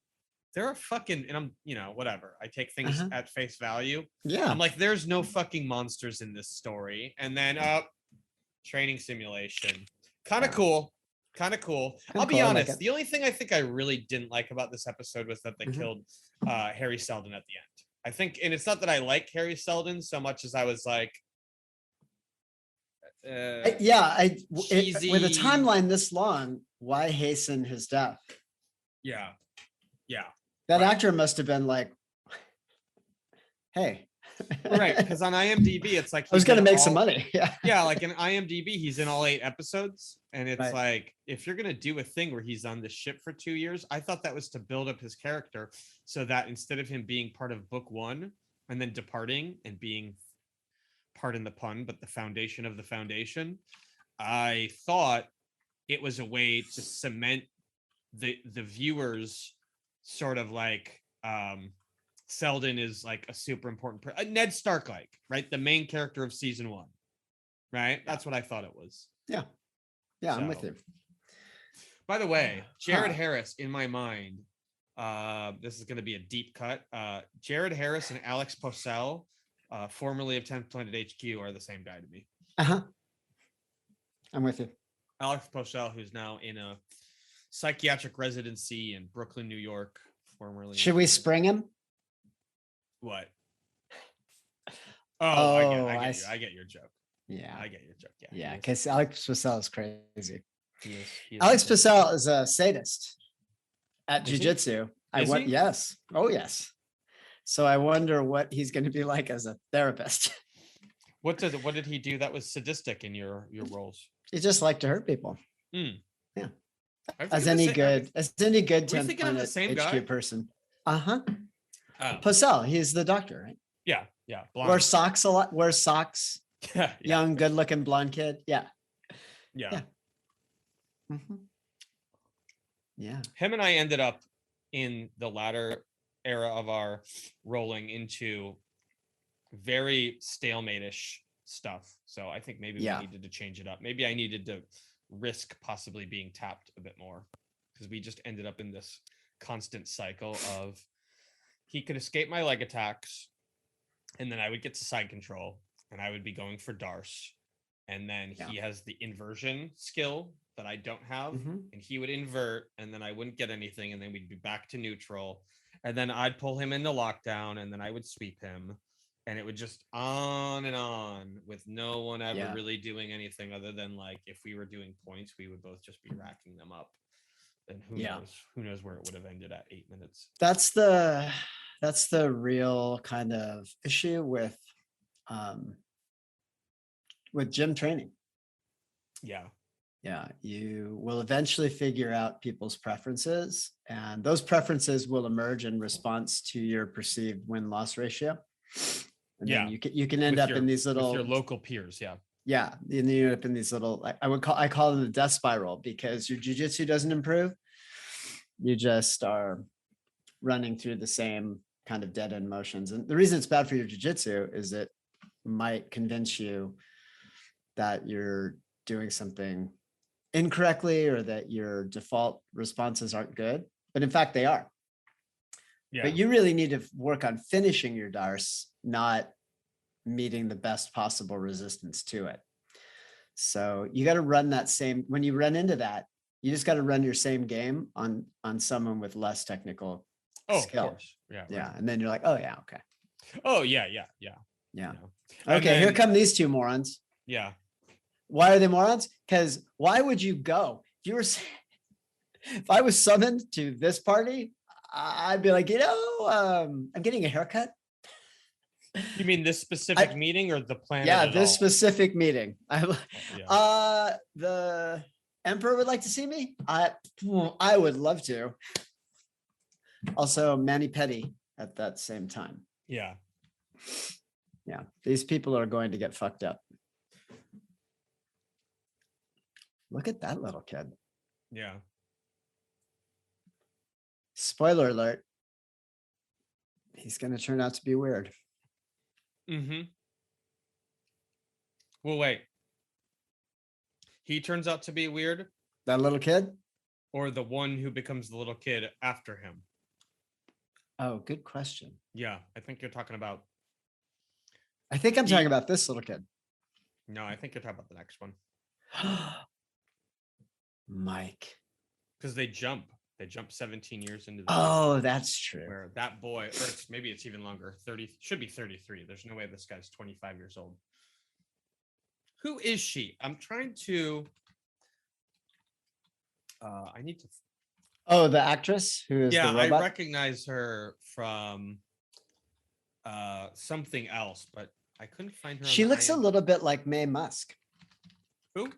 A: there are fucking, and I'm, whatever. I take things at face value.
B: Yeah.
A: I'm like, there's no fucking monsters in this story. And then training simulation. Kind of cool. I'll be honest. Like the only thing I think I really didn't like about this episode was that they killed Harry Seldon at the end. I think, and it's not that I like Harry Seldon so much as I was like,
B: with a timeline this long, why hasten his death?
A: Yeah.
B: That actor must have been like, hey.
A: Right, because on IMDb, it's like
B: I was going to make some money.
A: Yeah, like in IMDb, he's in all 8 episodes. And it's like, if you're going to do a thing where he's on the ship for 2 years, I thought that was to build up his character so that instead of him being part of book 1 and then departing and being, pardon the pun, but the foundation of the foundation, I thought it was a way to cement the viewers sort of like Seldon is like a super important Ned Stark, like, right? The main character of season 1, right? That's what I thought it was.
B: Yeah, I'm with you.
A: By the way, Jared Harris, in my mind, this is going to be a deep cut. Jared Harris and Alex Posel, formerly of 10th Planet HQ, are the same guy to me.
B: I'm with you.
A: Alex Posel, who's now in a psychiatric residency in Brooklyn, New York, formerly.
B: Should we spring him?
A: What? I get your joke.
B: Yeah,
A: I get your joke.
B: Yeah, because Alex Posel is crazy.
A: He is
B: Alex Posel is a sadist at jiu-jitsu. Yes. Oh, yes. So I wonder what he's going to be like as a therapist.
A: What did he do that was sadistic in your roles?
B: He just liked to hurt people. Yeah. As any good 10th Planet HQ person. Posel, he's the doctor, right?
A: Yeah.
B: Blonde. Wears socks a lot. Wears socks. Young, good-looking blonde kid. Yeah. Yeah.
A: Him and I ended up in the latter era of our rolling into very stalemate-ish stuff. So I think maybe we needed to change it up. Maybe I needed to risk possibly being tapped a bit more, because we just ended up in this constant cycle of he could escape my leg attacks, and then I would get to side control, and I would be going for Darce. And then he has the inversion skill that I don't have, and he would invert, and then I wouldn't get anything, and then we'd be back to neutral, and then I'd pull him into lockdown, and then I would sweep him, and it would just on and on with no one ever really doing anything other than like if we were doing points, we would both just be racking them up, and who knows where it would have ended at 8 minutes.
B: That's the real kind of issue with gym training. Yeah, you will eventually figure out people's preferences, and those preferences will emerge in response to your perceived win-loss ratio. And then you can end up in these little
A: with your local peers.
B: And then you end up in these little, I call them the death spiral, because your jiu-jitsu doesn't improve. You just are running through the same kind of dead end motions. And the reason it's bad for your jiu-jitsu is it might convince you that you're doing something incorrectly or that your default responses aren't good, but in fact they are. But you really need to work on finishing your Darce, not meeting the best possible resistance to it. So you got to run that same, when you run into that, you just got to run your same game on someone with less technical skill.
A: Of course.
B: Yeah. And then you're like, oh yeah, okay.
A: Oh yeah.
B: Okay, here come these two morons.
A: Yeah.
B: Why are they morons? Because why would you go? If I was summoned to this party, I'd be like, I'm getting a haircut.
A: You mean this specific meeting or the plan?
B: Yeah, this specific meeting. The Emperor would like to see me. I would love to. Also, Mani Petty at that same time.
A: Yeah.
B: These people are going to get fucked up. Look at that little kid.
A: Yeah.
B: Spoiler alert. He's going to turn out to be weird.
A: Well, wait. He turns out to be weird?
B: That little kid?
A: Or the one who becomes the little kid after him?
B: Oh, good question.
A: Yeah, I think you're talking about...
B: I think I'm talking about this little kid.
A: No, I think you're talking about the next one.
B: Mike.
A: Because they jump 17 years into the
B: Oh, that's true.
A: Where that boy, or maybe it's even longer, 30, should be 33. There's no way this guy's 25 years old. Who is she? I'm trying to I need to
B: the actress who is the robot?
A: I recognize her from something else, but I couldn't find her.
B: She looks a little bit like Mae Musk.
A: Who?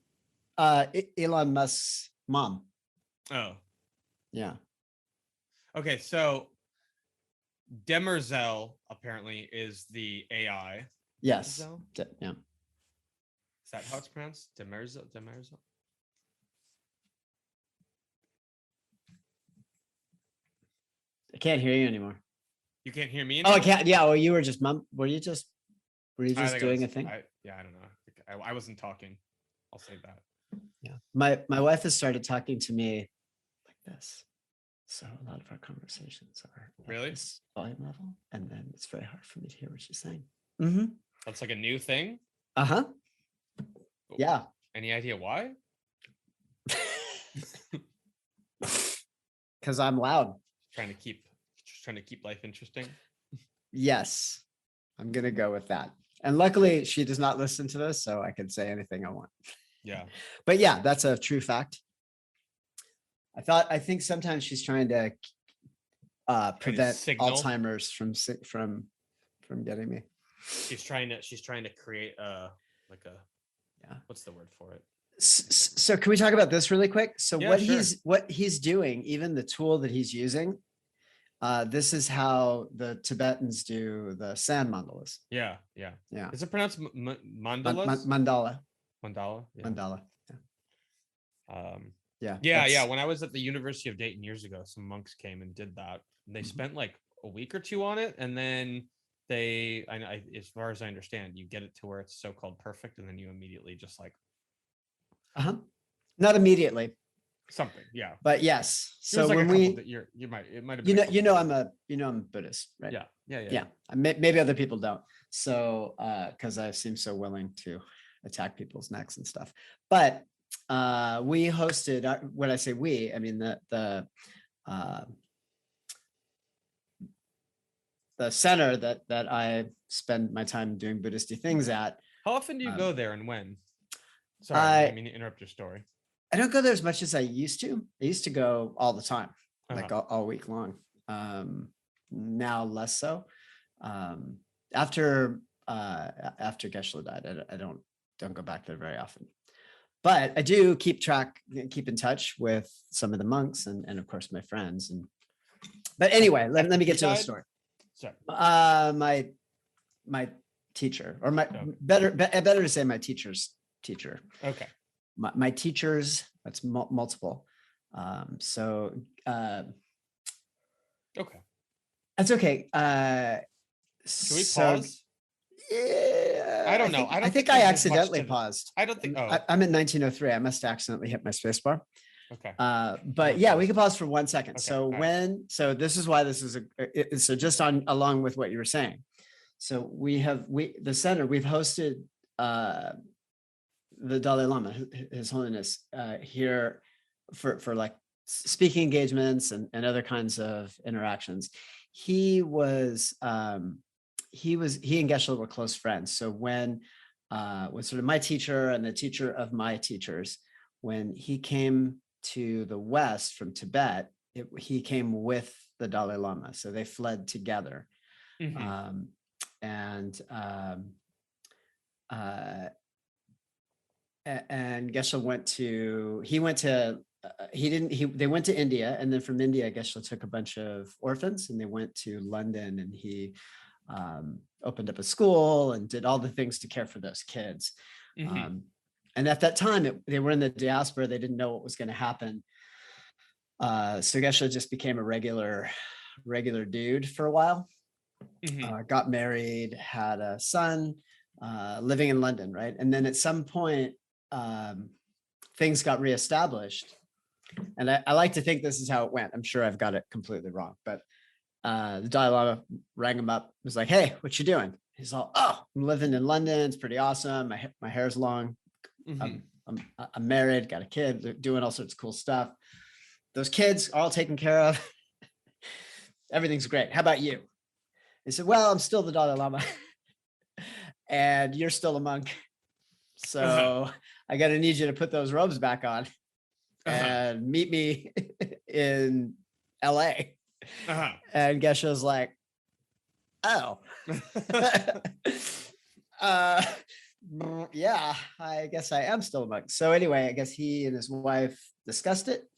B: Elon Musk's mom.
A: Oh.
B: Yeah. Okay,
A: so Demerzel apparently is the AI.
B: Yes. Yeah.
A: Is that how it's pronounced? Demerzel?
B: I can't hear you anymore.
A: You can't hear me anymore?
B: Oh, I can't. Yeah. Well, you were just were you just doing a thing?
A: I don't know. I wasn't talking. I'll say that.
B: Yeah. My wife has started talking to me like this. So a lot of our conversations are
A: really
B: this volume level, and then it's very hard for me to hear what she's saying.
A: That's like a new thing.
B: Yeah.
A: Any idea why?
B: Because I'm loud.
A: Trying to keep life interesting.
B: Yes, I'm gonna go with that. And luckily, she does not listen to this, so I can say anything I want.
A: Yeah.
B: But yeah, that's a true fact. I think sometimes she's trying to prevent Alzheimer's from getting me.
A: She's trying to create what's the word for it?
B: So can we talk about this really quick? So
A: yeah,
B: what he's doing, even the tool that he's using, this is how the Tibetans do the sand mandalas.
A: Yeah. Is it pronounced mandalas?
B: Mandala.
A: Mandala. Yeah.
B: Mandala. Yeah.
A: Yeah. When I was at the University of Dayton years ago, some monks came and did that. They spent like a week or two on it, and then as far as I understand, you get it to where it's so-called perfect, and then you immediately just like.
B: Not immediately.
A: something. Yeah.
B: But yes,
A: It was
B: so
A: like
B: when
A: a couple
B: we,
A: that it might have been.
B: I'm a Buddhist, right?
A: Yeah.
B: Maybe other people don't. So, because I seem so willing to attack people's necks and stuff. But we hosted. When I say we, I mean the center that I spend my time doing Buddhisty things at.
A: How often do you go there, and when? Sorry, I didn't mean to interrupt your story.
B: I don't go there as much as I used to. I used to go all the time, like all week long. Now less so. After Geshe died, I don't go back there very often. But I do keep in touch with some of the monks and of course my friends. But anyway, let me get to the story.
A: Sorry.
B: My teacher, or better to say my teacher's teacher.
A: Okay.
B: My teachers, that's multiple. Okay. That's okay.
A: Should we pause?
B: Yeah,
A: I don't know.
B: I think I accidentally paused.
A: I don't think. Oh,
B: I'm at 1903. I must have accidentally hit my space bar.
A: Okay.
B: But yeah, we can pause for 1 second.
A: Okay,
B: So this is why this is so just along with what you were saying. So the center, we've hosted the Dalai Lama, His Holiness, here for like speaking engagements and other kinds of interactions. He and Geshe were close friends. So when sort of my teacher and the teacher of my teachers, when he came to the West from Tibet, he came with the Dalai Lama. So they fled together.
A: Mm-hmm.
B: And Geshe they went to India, and then from India, Geshe took a bunch of orphans and they went to London, and he opened up a school and did all the things to care for those kids.
A: Mm-hmm.
B: And at that time, they were in the diaspora. They didn't know what was going to happen. So Geshe just became a regular dude for a while. Mm-hmm. Got married, had a son, living in London, right? And then at some point, things got reestablished. And I like to think this is how it went. I'm sure I've got it completely wrong, but the Dalai Lama rang him up, was like, "Hey, what you doing?" He's all, "Oh, I'm living in London. It's pretty awesome. My hair's long. Mm-hmm. I'm married, got a kid. They're doing all sorts of cool stuff. Those kids are all taken care of. Everything's great. How about you?" He said, "Well, I'm still the Dalai Lama and you're still a monk. So I got to need you to put those robes back on and meet me in LA." And Geshe was like, "Oh, yeah, I guess I am still a monk." So anyway, I guess he and his wife discussed it,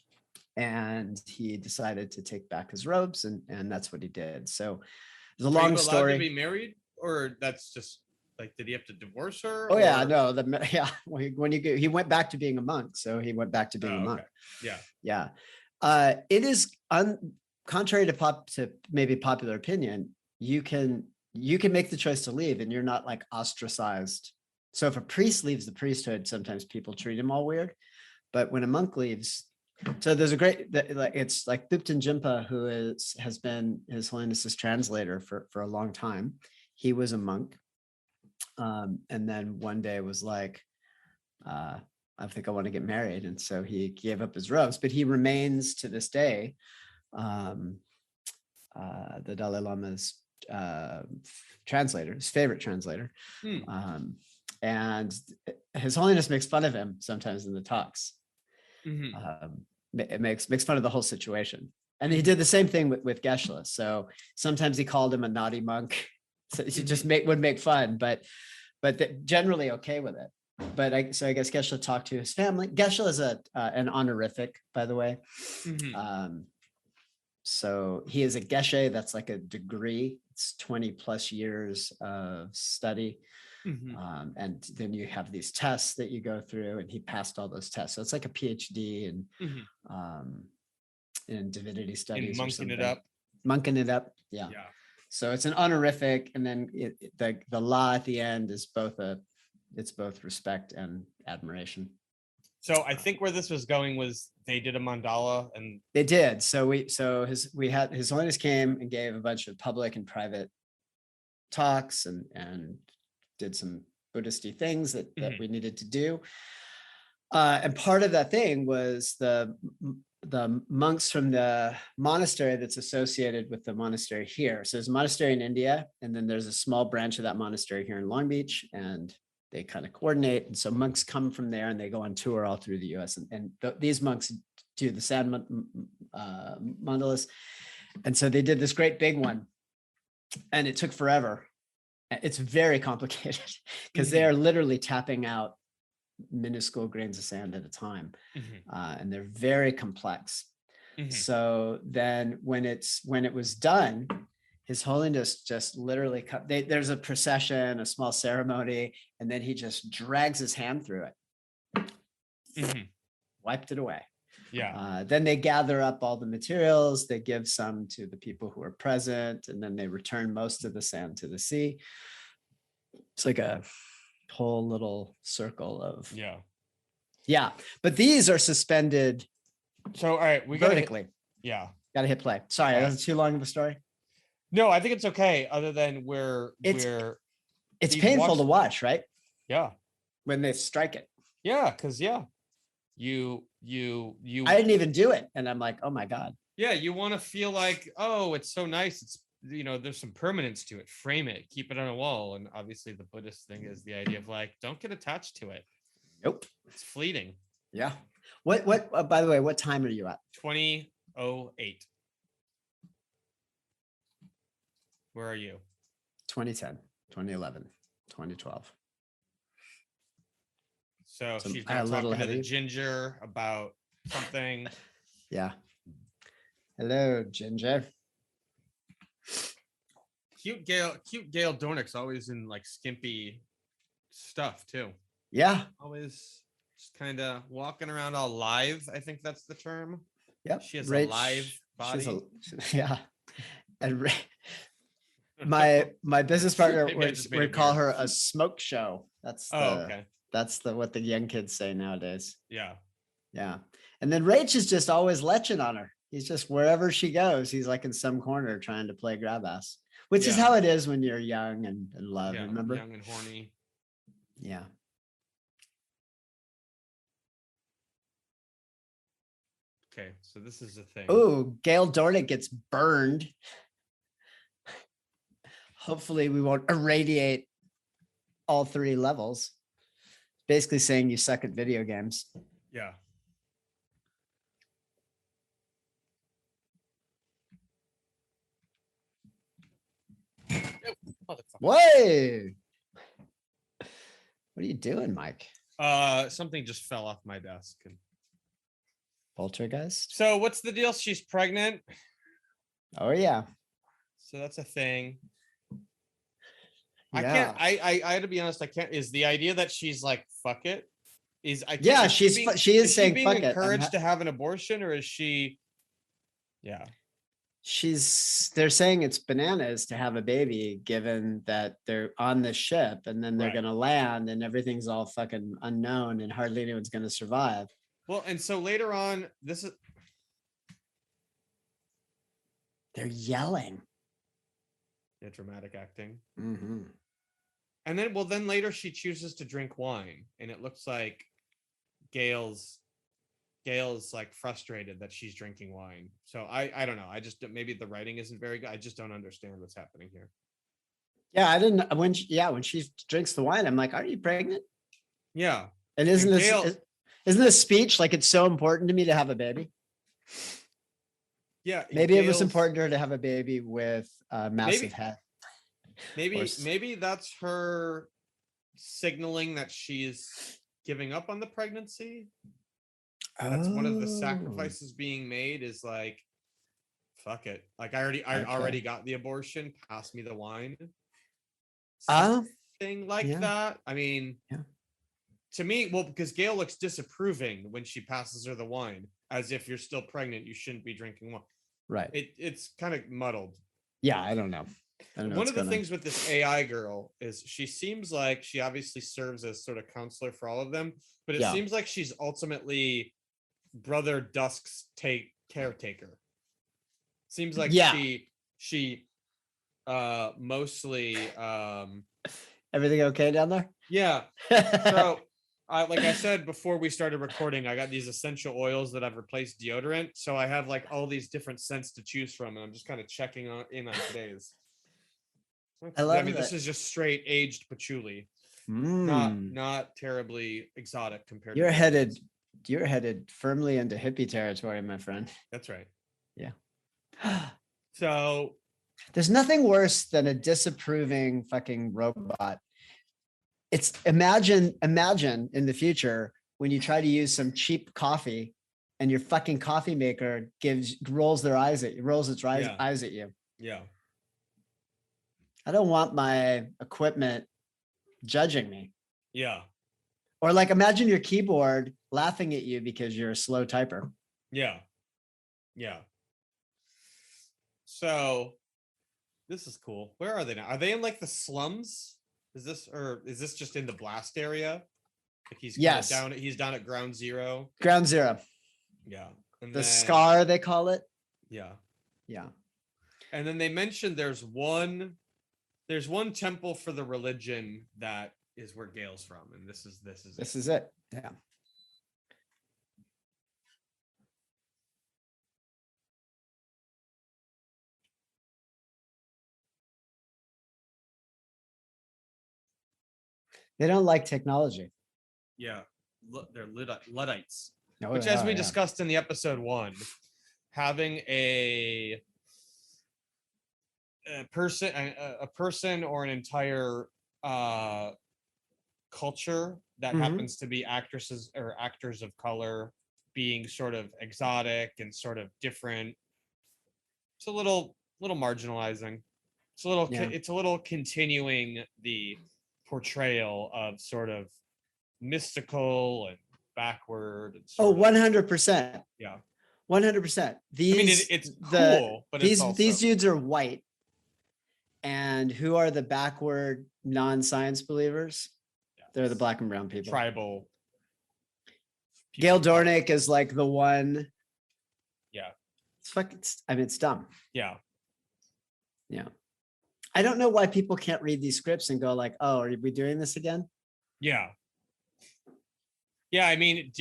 B: and he decided to take back his robes, and that's what he did. So it's a long story.
A: To be married, or that's just like, did he have to divorce her?
B: Oh, yeah, no, when he went back to being a monk, so he went back to being a monk. Yeah. It is contrary to maybe popular opinion. You can make the choice to leave, and you're not like ostracized. So if a priest leaves the priesthood, sometimes people treat him all weird, but when a monk leaves, so there's a great, it's like Thupten Jinpa, who has been His Holiness's translator for a long time. He was a monk, and then one day was like, "I think I want to get married," and so he gave up his robes. But he remains to this day the Dalai Lama's translator, his favorite translator. And His Holiness makes fun of him sometimes in the talks. It makes fun of the whole situation. And he did the same thing with Geshe. So sometimes he called him a naughty monk. So he just would make fun, but generally okay with it. But I guess Geshe talked to his family. Geshe is an honorific, by the way. So he is a Geshe. That's like a degree. It's 20 plus years of study. And then you have these tests that you go through, and he passed all those tests. So it's like a PhD in divinity studies.
A: In monking it up.
B: Monking it up. Yeah. So it's an honorific, and then the law at the end is both respect and admiration.
A: So I think where this was going was they did a mandala, and
B: They did. So His Holiness came and gave a bunch of public and private talks and did some Buddhist-y things that we needed to do. And part of that thing was the monks from the monastery that's associated with the monastery here. So there's a monastery in India, and then there's a small branch of that monastery here in Long Beach, and they kind of coordinate. And so monks come from there and they go on tour all through the US. And these monks do the sand mandalas. And so they did this great big one, and it took forever. It's very complicated because they are literally tapping out minuscule grains of sand at a time, and they're very complex. So then when it was done, His Holiness just literally there's a procession, a small ceremony, and then he just drags his hand through it, wiped it away. Then they gather up all the materials, they give some to the people who are present, and then they return most of the sand to the sea. It's like a whole little circle of but these are suspended.
A: So all right, we
B: vertically. Gotta hit play. Sorry, that was too long of a story.
A: No, I think it's okay, other than
B: it's painful to watch, right? When they strike it.
A: Because you
B: I didn't even do it, and I'm like, oh my God.
A: You want to feel like, oh, it's so nice, it's there's some permanence to it, frame it, keep it on a wall. And obviously the Buddhist thing is the idea of like, don't get attached to it.
B: Nope,
A: it's fleeting.
B: What by the way, what time are you at?
A: 2008. Where are you? 2010,
B: 2011, 2012.
A: So she's talking to the ginger about something.
B: Hello, Ginger.
A: Cute Gail Dornick's always in like skimpy stuff too. Always just kind of walking around all live. I think that's the term. She has a live body.
B: And my business partner would call her a smoke show. That's what the young kids say nowadays. And then Rach is just always leching on her. He's just wherever she goes, he's like in some corner trying to play grab ass, which is how it is when you're young and in love. Remember,
A: young and horny. Okay, so this is the thing.
B: Oh, Gail Dornick gets burned. Hopefully we won't irradiate all 3 levels. Basically saying you suck at video games. Whoa! What are you doing, Mike?
A: Something just fell off my desk.
B: Poltergeist?
A: So what's the deal? She's pregnant.
B: Oh yeah.
A: So that's a thing. I can't. I had to be honest. I can't. Is the idea that she's like fuck it? She is saying being fuck encouraged to have an abortion, or is she?
B: They're saying it's bananas to have a baby, given that they're on the ship and then they're gonna land and everything's all fucking unknown and hardly anyone's gonna survive.
A: Well, and so later on,
B: they're yelling.
A: Dramatic acting. And then later she chooses to drink wine, and it looks like Gail's like frustrated that she's drinking wine. So I don't know. I just, maybe the writing isn't very good. I just don't understand what's happening here.
B: I didn't when she drinks the wine, I'm like, are you pregnant? And isn't this speech like it's so important to me to have a baby? Maybe it was important to her to have a baby with a massive head.
A: Maybe that's her signaling that she's giving up on the pregnancy. That's one of the sacrifices being made, is like, fuck it. Like I already got the abortion. Pass me the wine. Something like that. I mean, to me, well, because Gail looks disapproving when she passes her the wine, as if you're still pregnant, you shouldn't be drinking wine. It's kind of muddled.
B: I don't know. I don't know
A: One
B: what's
A: of the
B: going on.
A: things with this AI girl is she seems like she obviously serves as sort of counselor for all of them, but it
B: Yeah.
A: seems like she's ultimately Brother Dusk's caretaker. Seems like
B: Yeah.
A: she mostly
B: Everything okay down there?
A: yeah. So like I said before we started recording, I got these essential oils that I've replaced deodorant. So I have like all these different scents to choose from, and I'm just kind of checking in on today's.
B: I love
A: mean,
B: that.
A: this is just straight aged patchouli.
B: Mm.
A: Not terribly exotic compared
B: You're
A: to
B: headed firmly into hippie territory, my friend.
A: That's right.
B: Yeah.
A: So
B: there's nothing worse than a disapproving fucking robot. It's imagine in the future when you try to use some cheap coffee and your fucking coffee maker rolls its eyes at you.
A: Yeah.
B: I don't want my equipment judging me.
A: Yeah.
B: Or like imagine your keyboard laughing at you because you're a slow typer.
A: Yeah. Yeah. So this is cool. Where are they now? Are they in like the slums? Is this just in the blast area? Like he's down at ground zero.
B: Ground zero.
A: Yeah. And
B: the scar they call it.
A: Yeah.
B: Yeah.
A: And then they mentioned there's one temple for the religion that is where Gale's from, and this is
B: it. Yeah. They don't like technology.
A: Yeah, they're Luddites. Which, as we discussed in the episode 1, having a person or an entire culture that happens to be actresses or actors of color being sort of exotic and sort of different. It's a little marginalizing. It's a little continuing the portrayal of sort of mystical and backward. And
B: 100%.
A: Yeah.
B: 100%.
A: It's cool, but
B: these dudes are white. And who are the backward non-science believers? They're the black and brown people.
A: Tribal.
B: Gail Dornick is like the one.
A: Yeah.
B: It's dumb.
A: Yeah.
B: Yeah. I don't know why people can't read these scripts and go like, oh, are we doing this again?
A: Yeah. Yeah, I mean,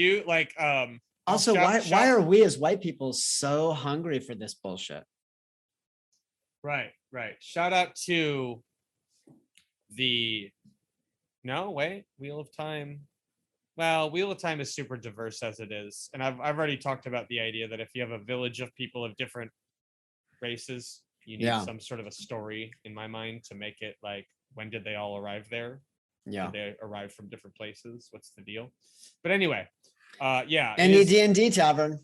B: also, why are we as white people so hungry for this bullshit?
A: Right. Shout out to Wheel of Time. Well, Wheel of Time is super diverse as it is. And I've already talked about the idea that if you have a village of people of different races, you need some sort of a story in my mind to make it like, when did they all arrive there?
B: Yeah.
A: Did they arrive from different places? What's the deal? But anyway,
B: any D&D tavern,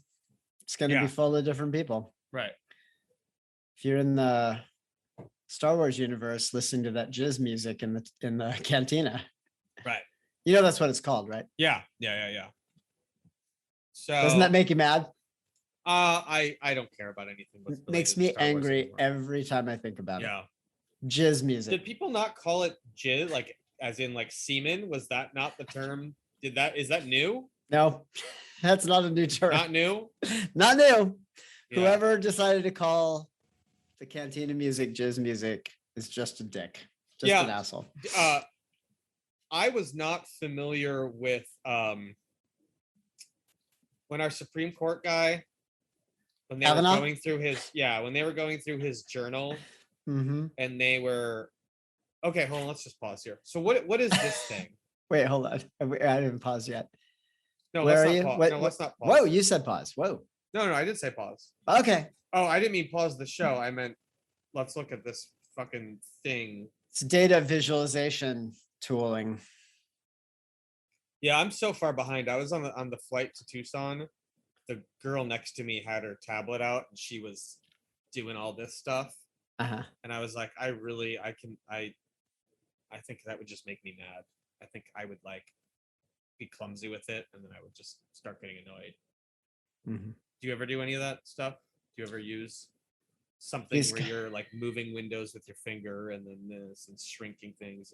B: it's going to be full of different people.
A: Right.
B: If you're in the Star Wars universe, listening to that jizz music in the cantina.
A: Right.
B: You know that's what it's called, right?
A: Yeah. So
B: doesn't that make you mad?
A: I don't care about anything.
B: It makes me angry every time I think about it.
A: Yeah.
B: Jizz music.
A: Did people not call it jizz, like as in like semen? Was that not the term? Is that new?
B: No, that's not a new term.
A: Not new?
B: Not new. Yeah. Whoever decided to call the cantina music jizz music is just a dick. Just an asshole.
A: I was not familiar with when our Supreme Court guy, when they were going through his journal, and they were okay. Hold on, let's just pause here. So what is this thing?
B: Wait, hold on. I didn't pause yet.
A: No, let's not pause. No, let's not pause.
B: Whoa, you said pause. Whoa.
A: No, I did say pause.
B: Okay.
A: Oh, I didn't mean pause the show. I meant let's look at this fucking thing.
B: It's data visualization tooling.
A: Yeah, I'm so far behind. I was on the flight to Tucson. The girl next to me had her tablet out and she was doing all this stuff. And I was like, I think that would just make me mad. I think I would like be clumsy with it, and then I would just start getting annoyed. Do you ever do any of that stuff? Do you ever use something
B: He's
A: where
B: g-
A: you're like moving windows with your finger and then this and shrinking things.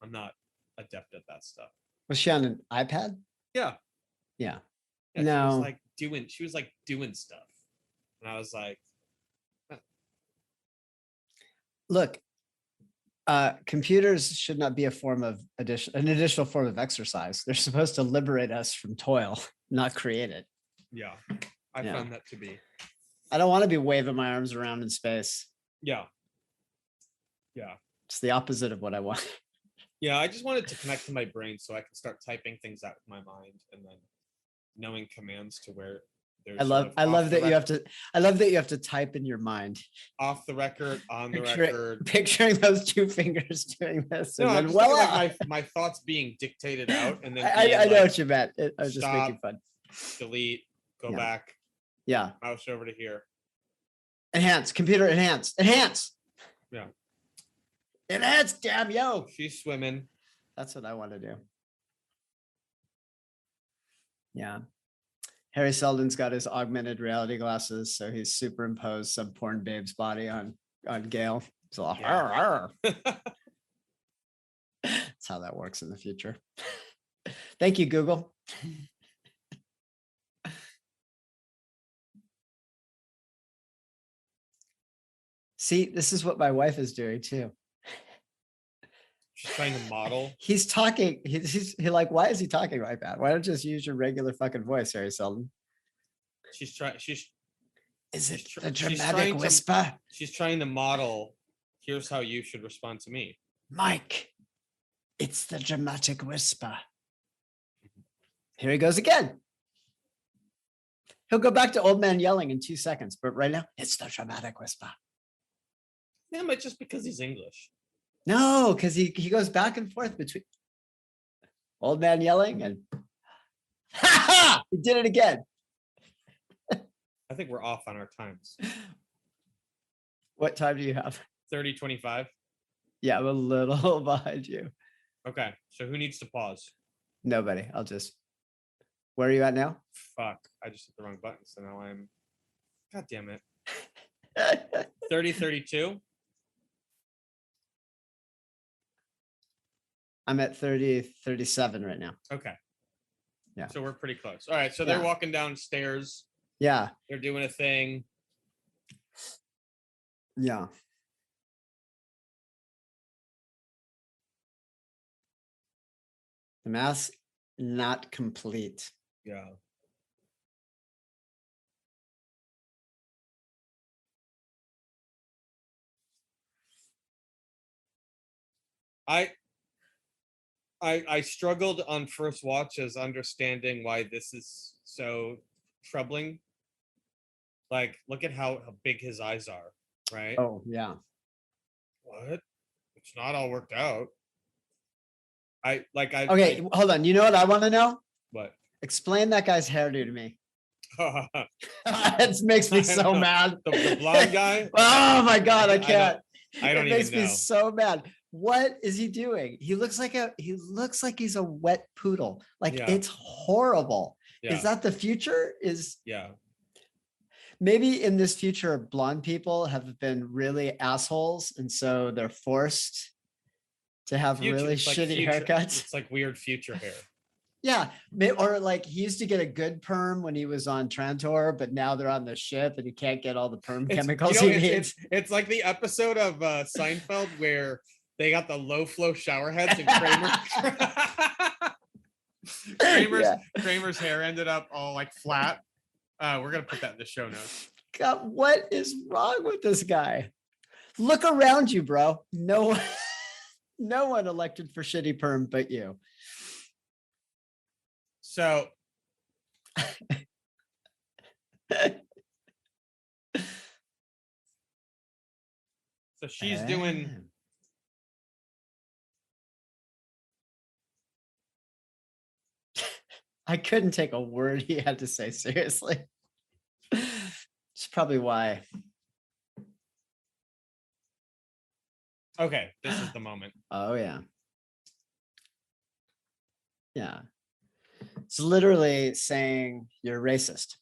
A: I'm not adept at that stuff.
B: Was she on an iPad?
A: Yeah.
B: Yeah.
A: Yeah,
B: No.
A: she was like doing stuff. And I was like,
B: Look, computers should not be a form of an additional form of exercise. They're supposed to liberate us from toil, not create it.
A: yeah, I
B: Yeah.
A: found that to be.
B: I don't want to be waving my arms around in space.
A: Yeah. Yeah.
B: It's the opposite of what I want.
A: Yeah, I just wanted to connect to my brain so I can start typing things out with my mind and then knowing commands to where there's
B: I love that you have to type in your mind.
A: Off the record, on the record.
B: Picturing those two fingers doing this.
A: No,
B: and
A: I'm
B: then,
A: just thinking like my thoughts being dictated out and then
B: I know what you meant. I was just making fun.
A: Delete, go back.
B: Yeah.
A: Mouse over to here.
B: Enhance, computer enhance.
A: Yeah.
B: Enhance, damn yo.
A: She's swimming.
B: That's what I want to do. Yeah. Harry Seldon's got his augmented reality glasses, so he's superimposed some porn babe's body on Gail. It's all That's how that works in the future. Thank you, Google. See, this is what my wife is doing too.
A: She's trying to model.
B: He's talking. He's like, why is he talking like that? Why don't you just use your regular fucking voice, Harry Seldon?
A: She's trying.
B: Is it a dramatic whisper?
A: She's trying to model. Here's how you should respond to me,
B: Mike. It's the dramatic whisper. Here he goes again. He'll go back to old man yelling in 2 seconds, but right now it's the dramatic whisper.
A: Yeah, but just because he's English.
B: No, because he goes back and forth between old man yelling and he did it again.
A: I think we're off on our times.
B: What time do you have?
A: 30:25.
B: Yeah, I'm a little behind you.
A: Okay, so who needs to pause?
B: Nobody. Where are you at now?
A: Fuck, I just hit the wrong button, so now I'm, god damn it. 30:32.
B: I'm at 37 right now.
A: Okay.
B: Yeah.
A: So we're pretty close. All right, so they're walking downstairs.
B: Yeah.
A: They're doing a thing.
B: Yeah. The math not complete.
A: Yeah. I struggled on first watch as understanding why this is so troubling. Like, look at how big his eyes are, right?
B: Oh, yeah.
A: What? It's not all worked out.
B: Okay, hold on. You know what I want to know?
A: What?
B: Explain that guy's hairdo to me. It makes me so mad.
A: The blonde guy?
B: Oh my God, I can't.
A: I don't
B: it makes
A: even know.
B: me so mad. What is he doing? He looks like he's a wet poodle. Like it's horrible.
A: Yeah.
B: Is that the future? Maybe in this future, blonde people have been really assholes, and so they're forced to have really shitty haircuts.
A: It's like weird future hair.
B: Yeah, or like he used to get a good perm when he was on Trantor, but now they're on the ship and he can't get all the perm chemicals he needs.
A: It's like the episode of Seinfeld where they got the low flow shower heads and Kramer's hair ended up all like flat. We're gonna put that in the show notes.
B: God, what is wrong with this guy? Look around you, bro. No one elected for shitty perm but you.
A: So she's doing.
B: I couldn't take a word he had to say seriously. It's probably why.
A: Okay, this is the moment.
B: Oh yeah. Yeah. It's literally saying you're racist.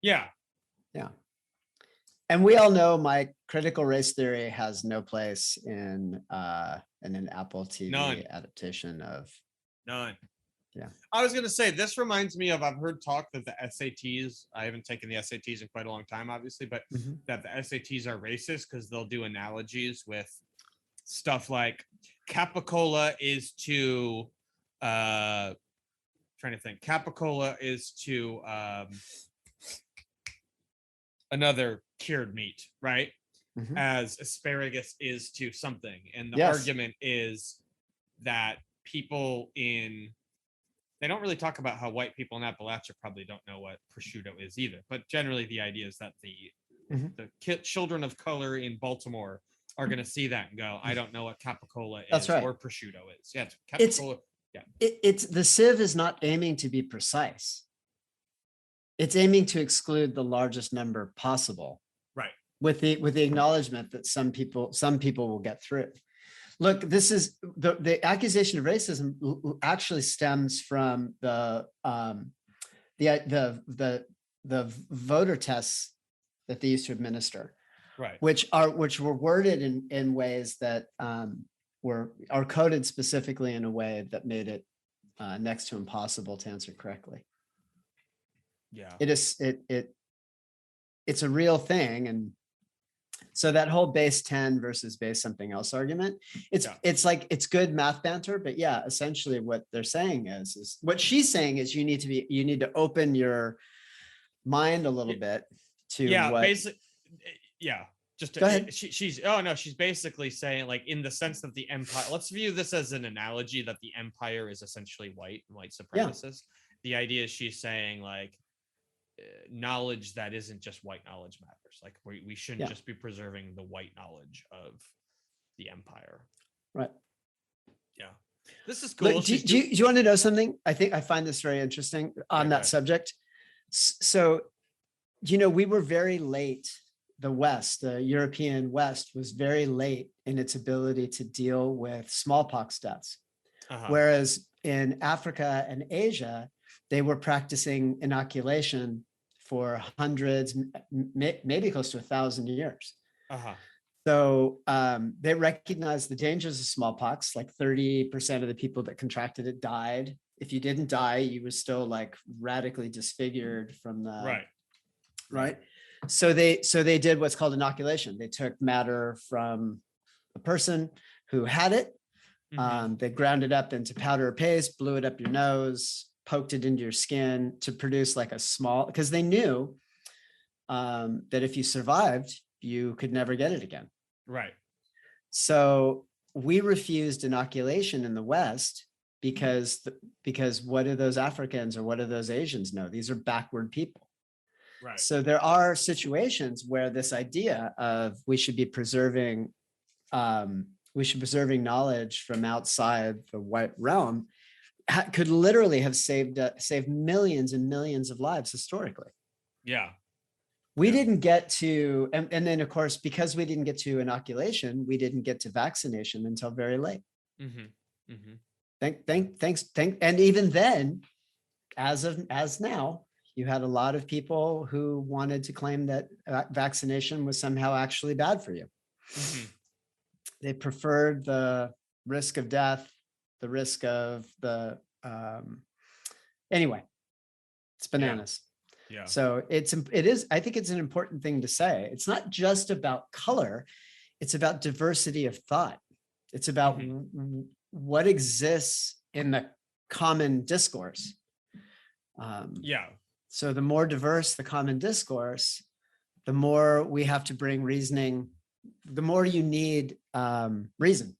A: Yeah.
B: Yeah. And we all know my critical race theory has no place in an Apple TV
A: None.
B: adaptation of.
A: None.
B: Yeah.
A: I was going to say, this reminds me of, I've heard talk that the SATs, I haven't taken the SATs in quite a long time, obviously, but that the SATs are racist because they'll do analogies with stuff like capicola is to, trying to think, capicola is to another cured meat, right? As asparagus is to something. And the argument is that people they don't really talk about how white people in Appalachia probably don't know what prosciutto is either. But generally the idea is that the children of color in Baltimore are going to see that and go, I don't know what capicola is or prosciutto is. Yeah, it's capicola.
B: It's the sieve is not aiming to be precise. It's aiming to exclude the largest number possible.
A: Right.
B: With the acknowledgement that some people will get through. Look, this is the accusation of racism actually stems from the voter tests that they used to administer,
A: right?
B: Which were worded in ways that are coded specifically in a way that made it next to impossible to answer correctly.
A: Yeah,
B: it's a real thing, and so that whole base 10 versus base something else argument, it's like, it's good math banter, but yeah, essentially what they're saying is what she's saying is you need to open your mind a little bit to
A: basically, just
B: go ahead.
A: She's basically saying, like, in the sense that the empire, let's view this as an analogy that the empire is essentially white supremacist. The idea is she's saying, like, knowledge that isn't just white knowledge matters. Like, we shouldn't just be preserving the white knowledge of the empire.
B: Right.
A: Yeah. This is cool.
B: Look, do you want to know something? I find this very interesting on that subject. So, we were very late. The West, the European West, was very late in its ability to deal with smallpox deaths. Whereas in Africa and Asia, they were practicing inoculation for hundreds, maybe close to 1,000 years. So they recognized the dangers of smallpox. Like 30% of the people that contracted it died. If you didn't die, you were still like radically disfigured from the right. So they did what's called inoculation. They took matter from a person who had it. They ground it up into powder or paste, blew it up your nose, poked it into your skin to produce like a small, because they knew that if you survived, you could never get it again.
A: Right.
B: So we refused inoculation in the West because what do those Africans or what do those Asians know? These are backward people.
A: Right.
B: So there are situations where this idea of we should be preserving knowledge from outside the white realm could literally have saved millions and millions of lives historically.
A: Yeah.
B: We didn't get to, and then of course, because we didn't get to inoculation, we didn't get to vaccination until very late. Thanks. And even then, as now, you had a lot of people who wanted to claim that vaccination was somehow actually bad for you. They preferred the risk of death, the risk of the, anyway, it's bananas.
A: Yeah.
B: So it is, I think it's an important thing to say. It's not just about color. It's about diversity of thought. It's about what exists in the common discourse. So the more diverse the common discourse, the more we have to bring reasoning, the more you need reason.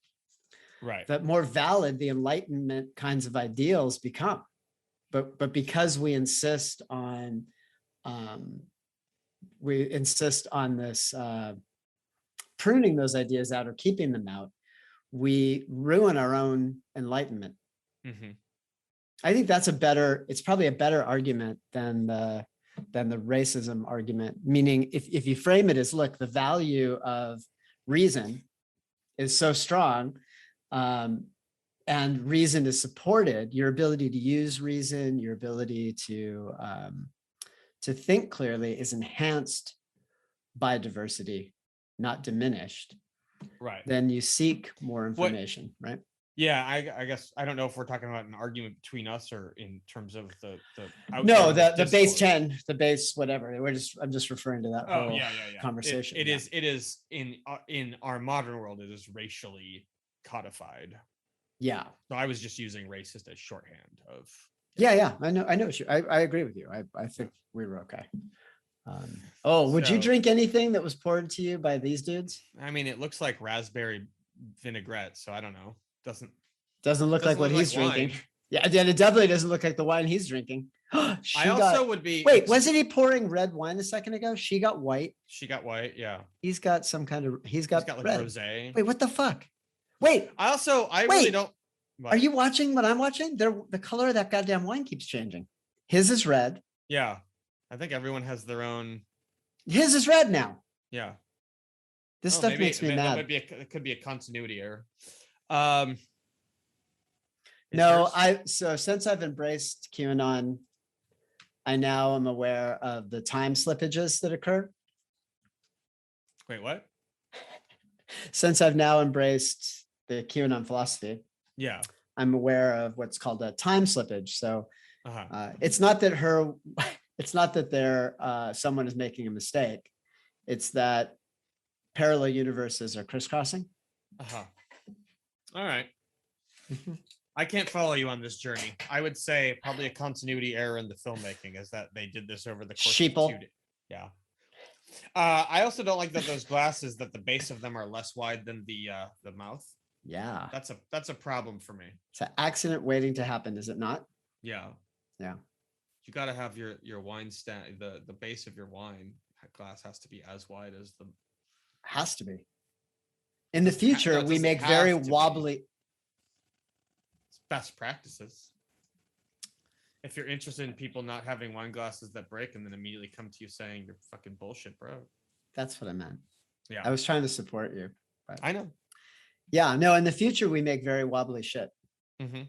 A: Right.
B: The more valid the Enlightenment kinds of ideals become. But because we insist on this pruning those ideas out or keeping them out, we ruin our own enlightenment. I think it's probably a better argument than the racism argument, meaning if you frame it as, look, the value of reason is so strong, and reason is supported, your ability to use reason, your ability to think clearly is enhanced biodiversity, not diminished,
A: Right.
B: then you seek more information, right?
A: Yeah, I guess I don't know if we're talking about an argument between us or in terms of the
B: No,
A: outgoing
B: the base
A: discourse.
B: 10, the base whatever. I'm just referring to that whole
A: Yeah.
B: conversation.
A: It is in our modern world, it is racially codified.
B: Yeah.
A: So I was just using racist as shorthand of.
B: Yeah. I know what you. I agree with you. I think we were okay. Would you drink anything that was poured to you by these dudes?
A: I mean, it looks like raspberry vinaigrette, so I don't know.
B: Doesn't look like what he's drinking. Wine. Yeah, it definitely doesn't look like the wine he's drinking.
A: Would be.
B: Wait, wasn't he pouring red wine a second ago? She got white.
A: Yeah.
B: He's got some kind of. He's got
A: like
B: red.
A: rosé.
B: Wait, what the fuck? Wait.
A: Really don't.
B: What? Are you watching what I'm watching? The color of that goddamn wine keeps changing. His is red.
A: Yeah, I think everyone has their own.
B: His is red now.
A: Yeah.
B: This stuff makes me mad.
A: It could be a continuity error.
B: So since I've embraced QAnon, I now am aware of the time slippages that occur.
A: Wait, what?
B: Since I've now embraced the QAnon philosophy,
A: yeah,
B: I'm aware of what's called a time slippage. So it's not that someone is making a mistake. It's that parallel universes are crisscrossing.
A: All right. I can't follow you on this journey. I would say probably a continuity error in the filmmaking is that they did this over the course of 2 days. Yeah. I also don't like that those glasses, that the base of them are less wide than the mouth.
B: Yeah.
A: That's a problem for me.
B: It's an accident waiting to happen, is it not?
A: Yeah.
B: Yeah.
A: You got to have your wine stand, the base of your wine glass has to be as wide as the.
B: Has to be. In the future, we make very wobbly.
A: It's best practices. If you're interested in people not having wine glasses that break and then immediately come to you saying you're fucking bullshit, bro.
B: That's what I meant.
A: Yeah.
B: I was trying to support you.
A: But. I know.
B: Yeah, no, in the future, we make very wobbly shit.
A: Mm-hmm.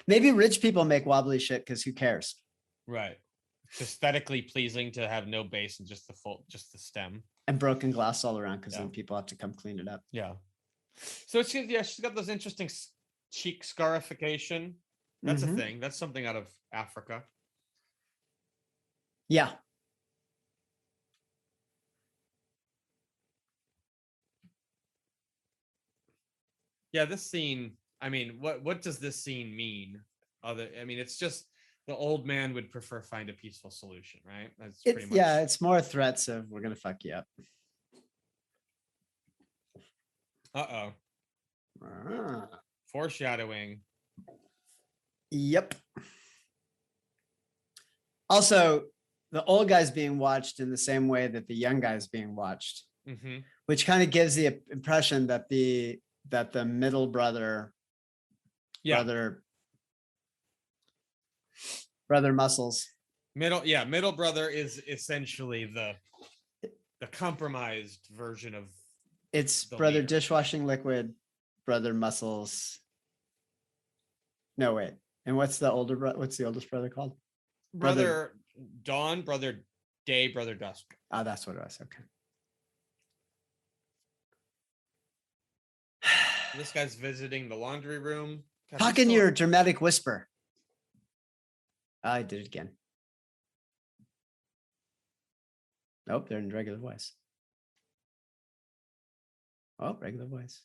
B: Maybe rich people make wobbly shit because who cares?
A: Right. It's aesthetically pleasing to have no base and just the stem.
B: And broken glass all around because then people have to come clean it up.
A: Yeah. So she's got those interesting cheek scarification. That's a thing. That's something out of Africa.
B: Yeah.
A: Yeah, this scene, I mean, what does this scene mean? It's just the old man would prefer find a peaceful solution, right? That's pretty much.
B: Yeah, it's more threats of we're gonna fuck you up.
A: Foreshadowing.
B: Yep. Also, the old guy's being watched in the same way that the young guy's being watched, which kind of gives the impression that the middle brother, brother muscles.
A: Middle brother is essentially the compromised version of.
B: It's brother leader. Dishwashing liquid, brother muscles. No, wait. And what's the oldest brother called?
A: Brother Dawn, brother Day, brother Dusk.
B: Oh, that's what it was. Okay.
A: This guy's visiting the laundry room.
B: Talk in your dramatic whisper. I did it again. Nope, they're in regular voice. Oh, regular voice.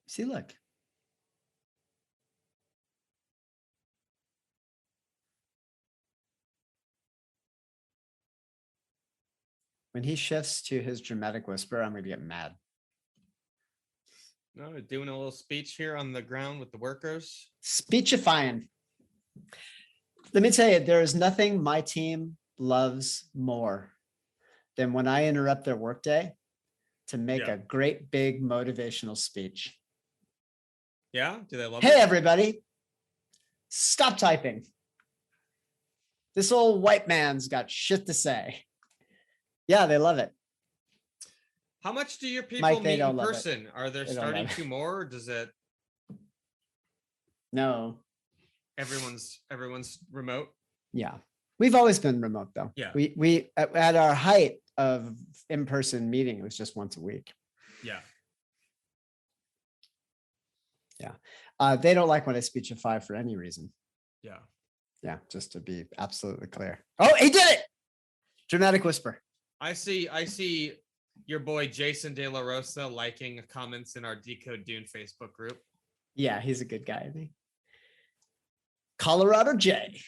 B: See, look. When he shifts to his dramatic whisper, I'm going to get mad.
A: No, doing a little speech here on the ground with the workers.
B: Speechifying. Let me tell you, there is nothing my team loves more than when I interrupt their workday to make a great big motivational speech.
A: Yeah? Do they love
B: it? Hey, everybody. Stop typing. This old white man's got shit to say. Yeah, they love it.
A: How much do your people meet in person? Are there starting to more, or does it?
B: No,
A: everyone's remote.
B: Yeah. We've always been remote though.
A: Yeah.
B: We at our height of in-person meeting, it was just once a week.
A: Yeah.
B: Yeah. They don't like when I speechify for any reason.
A: Yeah.
B: Yeah. Just to be absolutely clear. Oh, he did it. Dramatic whisper.
A: I see your boy Jason De La Rosa liking comments in our Decode Dune Facebook group.
B: Yeah, he's a good guy, I think. Colorado J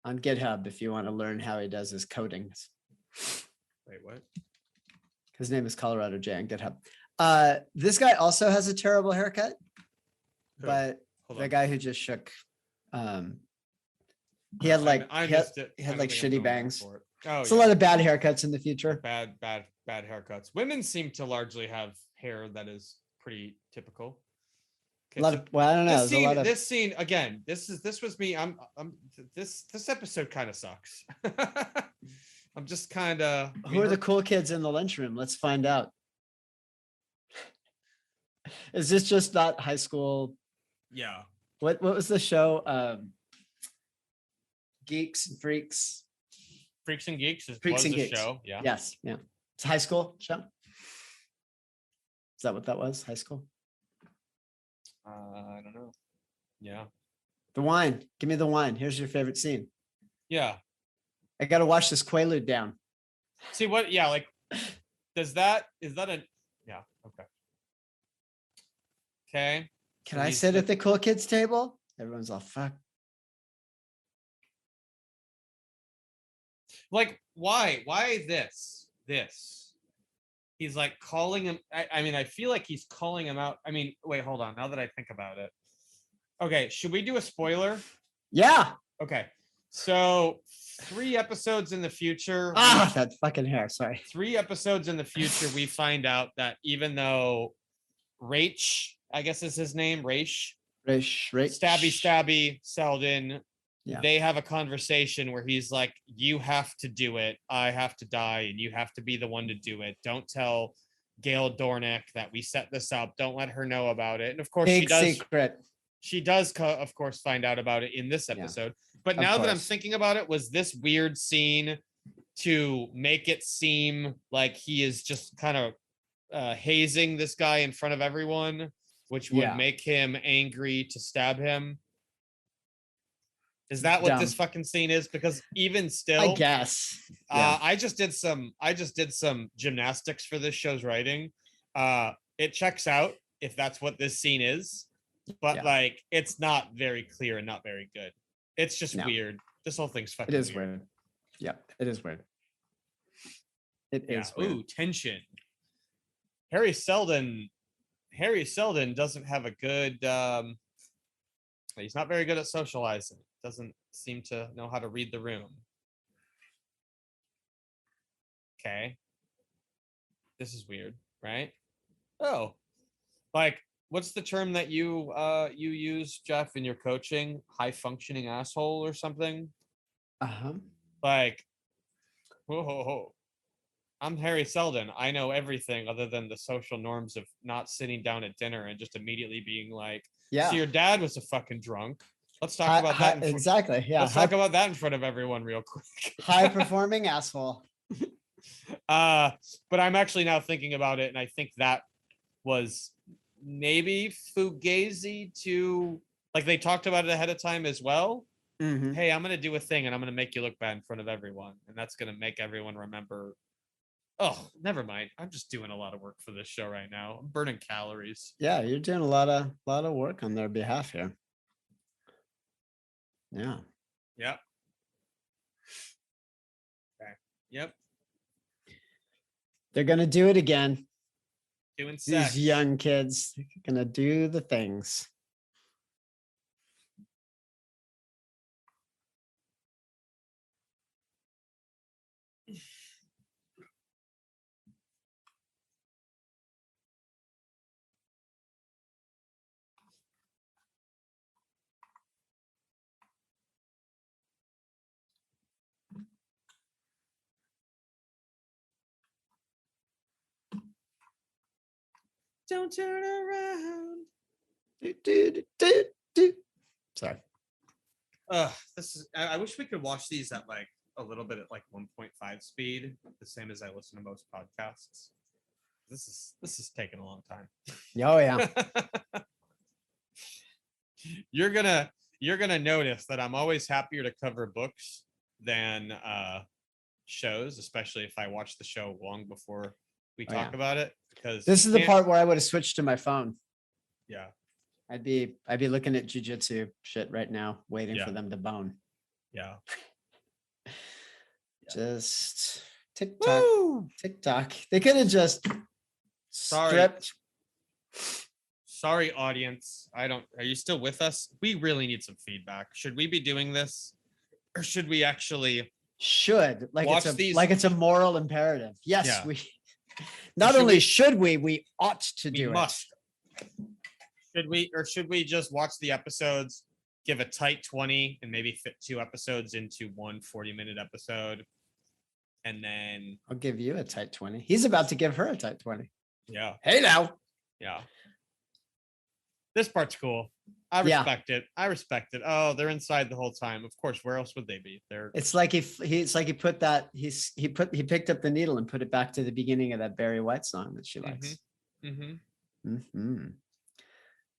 B: on GitHub if you want to learn how he does his codings.
A: Wait, what?
B: His name is Colorado J on GitHub. This guy also has a terrible haircut,
A: Who?
B: but
A: Hold
B: the
A: on.
B: guy who just shook, he had like
A: I
B: he had,
A: missed it.
B: he had
A: I
B: like
A: don't think I'm
B: shitty
A: going
B: bangs.
A: for it. Oh,
B: It's a lot of bad haircuts in the future.
A: bad haircuts. Women seem to largely have hair that is pretty typical.
B: A lot of, well, I don't know.
A: This
B: There's a lot of,
A: scene again. This was me. This episode kind of sucks. I'm just kind of.
B: who are the cool kids in the lunchroom? Let's find out. Is this just not high school?
A: Yeah.
B: What was the show? Geeks and Freaks.
A: Freaks and Geeks
B: Freaks
A: was
B: and
A: a
B: Geeks.
A: show. Yeah.
B: Yes. Yeah. It's a high school show. Is that what that was? High school?
A: I don't know. Yeah.
B: The wine. Give me the wine. Here's your favorite scene.
A: Yeah.
B: I got to wash this Quaalude down.
A: See what? Yeah. Like, is that a? Yeah. Okay. Okay.
B: Can I sit at the cool kids table? Everyone's all fuck.
A: Like, why? Why this? He's like calling him. I mean, I feel like he's calling him out. I mean, wait, hold on. Now that I think about it. Okay, should we do a spoiler?
B: Yeah.
A: Okay. So 3 episodes in the future.
B: That fucking hair. Sorry.
A: 3 episodes in the future, we find out that even though Rach, I guess is his name, Rach. Stabby, Selden.
B: Yeah.
A: They have a conversation where he's like, you have to do it. I have to die, and you have to be the one to do it. Don't tell Gail Dornick that we set this up. Don't let her know about it. And of course,
B: Big secret.
A: She does, of course, find out about it in this episode. But now that I'm thinking about it, was this weird scene to make it seem like he is just kind of hazing this guy in front of everyone, which would make him angry to stab him? Is that what this fucking scene is? Because even still,
B: I guess. Yeah.
A: I just did some gymnastics for this show's writing. It checks out if that's what this scene is, but like it's not very clear and not very good. It's just weird. This whole thing's fucking.
B: It is weird. Yeah, it is weird. It is weird.
A: Ooh, tension. Harry Seldon doesn't have a good. He's not very good at socializing. Doesn't seem to know how to read the room. Okay. This is weird, right? Oh, like what's the term that you use, Jeff, in your coaching? High functioning asshole or something? Like, whoa. I'm Harry Seldon. I know everything other than the social norms of not sitting down at dinner and just immediately being like, so your dad was a fucking drunk. Let's talk about that.
B: Exactly. Yeah.
A: Let's talk about that in front of everyone real quick.
B: High performing asshole.
A: But I'm actually now thinking about it, and I think that was maybe fugazi to, like, they talked about it ahead of time as well.
B: Mm-hmm.
A: Hey, I'm going to do a thing and I'm going to make you look bad in front of everyone. And that's going to make everyone remember. Oh, never mind. I'm just doing a lot of work for this show right now. I'm burning calories.
B: Yeah, you're doing a lot of work on their behalf here. Yeah.
A: Yep. Okay. Yep.
B: They're gonna do it again.
A: Doing sex.
B: These young kids, they're gonna do the things.
A: Don't turn around.
B: Do. Sorry.
A: This is. I wish we could watch these at like a little bit at like 1.5 speed, the same as I listen to most podcasts. This is taking a long time.
B: Oh yeah.
A: You're gonna notice that I'm always happier to cover books than shows, especially if I watch the show long before we talk about it. Because
B: this is the part where I would have switched to my phone.
A: Yeah.
B: I'd be looking at jujitsu shit right now, waiting for them to bone.
A: Yeah.
B: Just TikTok. They could have just stripped.
A: Sorry, audience. Are you still with us? We really need some feedback. Should we be doing this? Or should we actually
B: watch it's a moral imperative? Yes,
A: yeah.
B: we not only should we ought to do
A: it. Should we just watch the episodes, give a tight 20 and maybe fit 2 episodes into one 40-minute episode? And then
B: I'll give you a tight 20. He's about to give her a tight 20.
A: Yeah.
B: Hey now.
A: Yeah. This part's cool. I respect it. Oh, they're inside the whole time. Of course, where else would they be?
B: It's like he picked up the needle and put it back to the beginning of that Barry White song that she likes.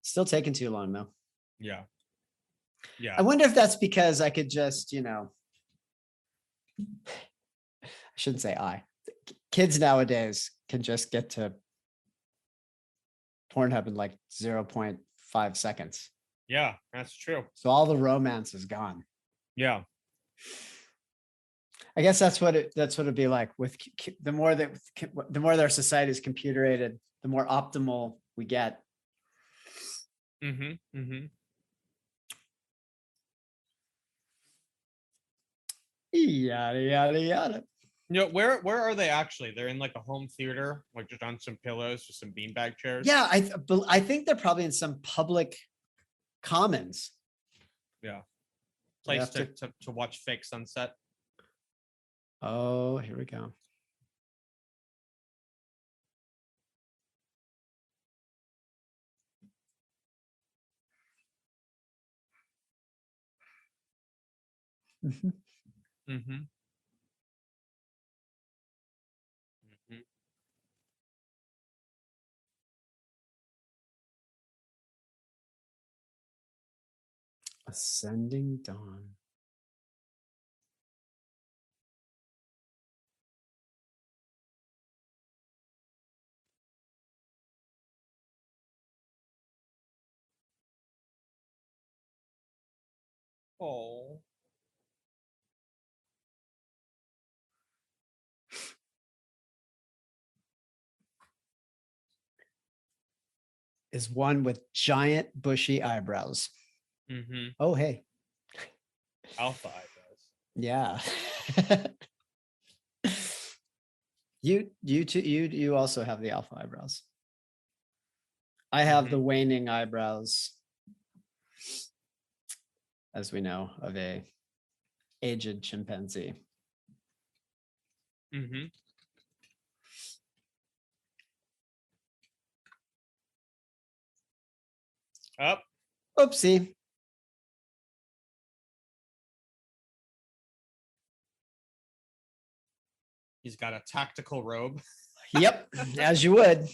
B: Still taking too long though.
A: Yeah.
B: I wonder if that's because I could just, I shouldn't say kids nowadays can just get to Pornhub in like 0.5 seconds.
A: Yeah, that's true.
B: So all the romance is gone.
A: Yeah.
B: I guess that's what it'd be like with the more their society is computer aided, the more optimal we get. Yada yada yada.
A: Where are they actually? They're in like a home theater, like just on some pillows, just some beanbag chairs.
B: Yeah, I think they're probably in some public commons.
A: Yeah. Place to watch fake sunset.
B: Oh, here we go. Ascending dawn.
A: Oh.
B: Is one with giant bushy eyebrows. Oh, hey.
A: Alpha eyebrows.
B: Yeah. you also have the alpha eyebrows. I have the waning eyebrows, as we know, of a aged chimpanzee.
A: Up.
B: Oopsie.
A: He's got a tactical robe.
B: Yep, as you would.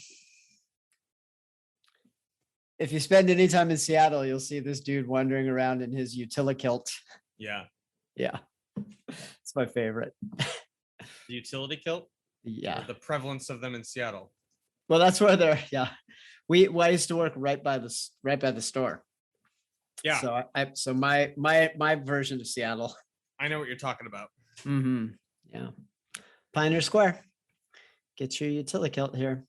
B: If you spend any time in Seattle, you'll see this dude wandering around in his utilikilt.
A: Yeah.
B: Yeah. It's my favorite.
A: The utility kilt?
B: Yeah.
A: Or the prevalence of them in Seattle.
B: Well, that's where they're, yeah. I used to work right by the store.
A: Yeah.
B: So my version of Seattle.
A: I know what you're talking about.
B: Yeah. Pioneer Square. Get your utilikilt here.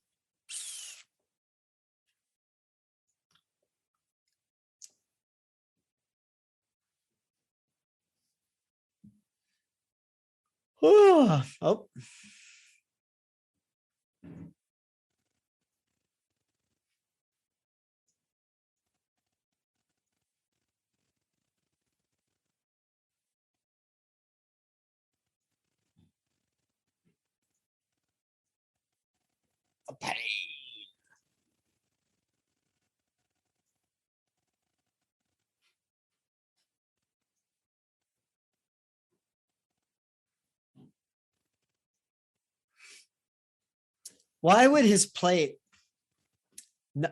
B: Oh.
A: The pain.
B: Why would his plate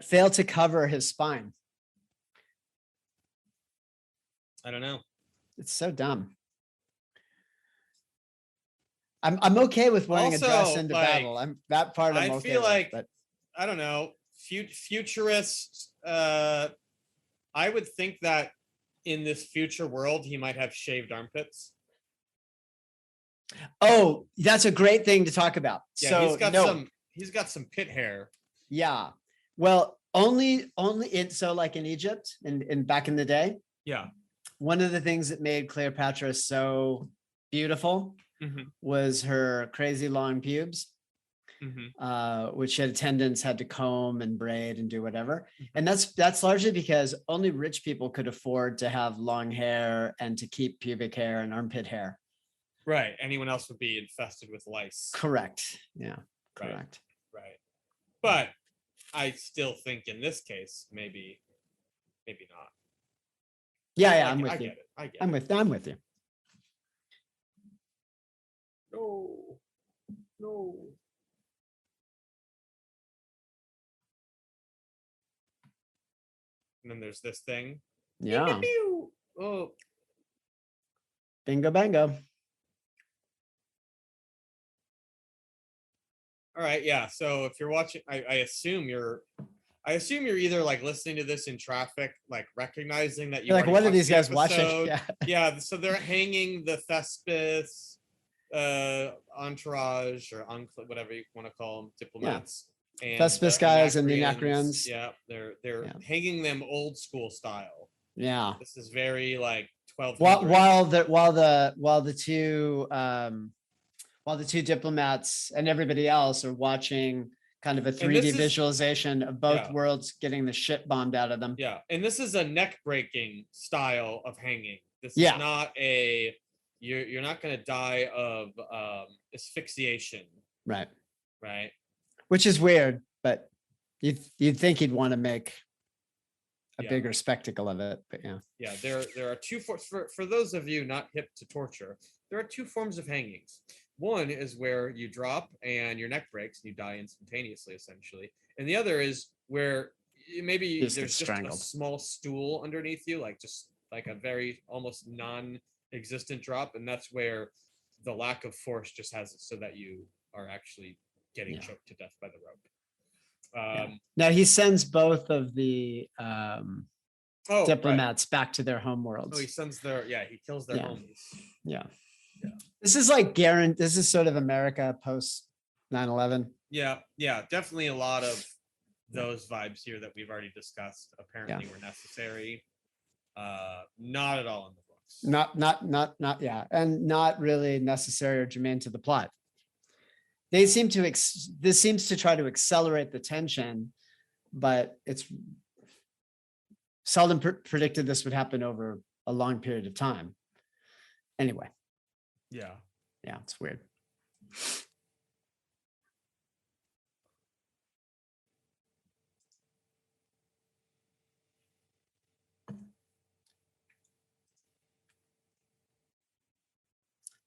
B: fail to cover his spine?
A: I don't know.
B: It's so dumb. I'm okay with wearing
A: Also,
B: a dress into
A: like,
B: battle. That part I'm
A: I
B: okay
A: feel
B: with,
A: like,
B: but
A: I don't know, futurist. I would think that in this future world, he might have shaved armpits.
B: oh, that's a great thing to talk about.
A: Yeah,
B: So
A: he's got some pit hair.
B: yeah. Well, only so like in Egypt and back in the day,
A: Yeah.
B: one of the things that made Cleopatra so beautiful was her crazy long pubes, which attendants had to comb and braid and do whatever. And that's largely because only rich people could afford to have long hair and to keep pubic hair and armpit hair.
A: Right. Anyone else would be infested with lice.
B: Correct. Yeah. Correct.
A: Right. But I still think in this case, maybe not.
B: Yeah, I'm with you.
A: I get it.
B: I'm with you.
A: No. And then there's this thing.
B: Yeah.
A: Oh.
B: Bingo bango.
A: All right, yeah. So if you're watching, I assume you're either like listening to this in traffic, like recognizing that you
B: like, what are these guys watching?
A: Yeah. Yeah. So they're hanging the Thespis, entourage or whatever you want to call them, diplomats. Yeah. And
B: Thespis guys and the Anacreons.
A: Yeah, they're hanging them old school style.
B: Yeah.
A: This is very like 12.
B: While the two diplomats and everybody else are watching kind of a 3D visualization of both worlds getting the shit bombed out of them.
A: Yeah. And this is a neck breaking style of hanging. This is not you're not going to die of asphyxiation.
B: Right.
A: Right.
B: Which is weird, but you'd think he'd want to make a bigger spectacle of it, but yeah. Yeah, there are two for those of you not hip to torture. There are two forms of hangings. One is where you drop and your neck breaks and you die instantaneously, essentially. And the other is where maybe there's just a small stool underneath you, like just like a very almost non-existent drop, and that's where the lack of force just has it so that you are actually getting choked to death by the rope. Now he sends both of the diplomats back to their home worlds. Oh, he sends he kills their homies. Yeah. This is like this is sort of America post 9/11. Yeah, definitely a lot of those vibes here that we've already discussed apparently were necessary. Not at all in the books. Not and not really necessary or germane to the plot. They seem to this seems to try to accelerate the tension, but it's seldom predicted this would happen over a long period of time. Anyway. Yeah, it's weird.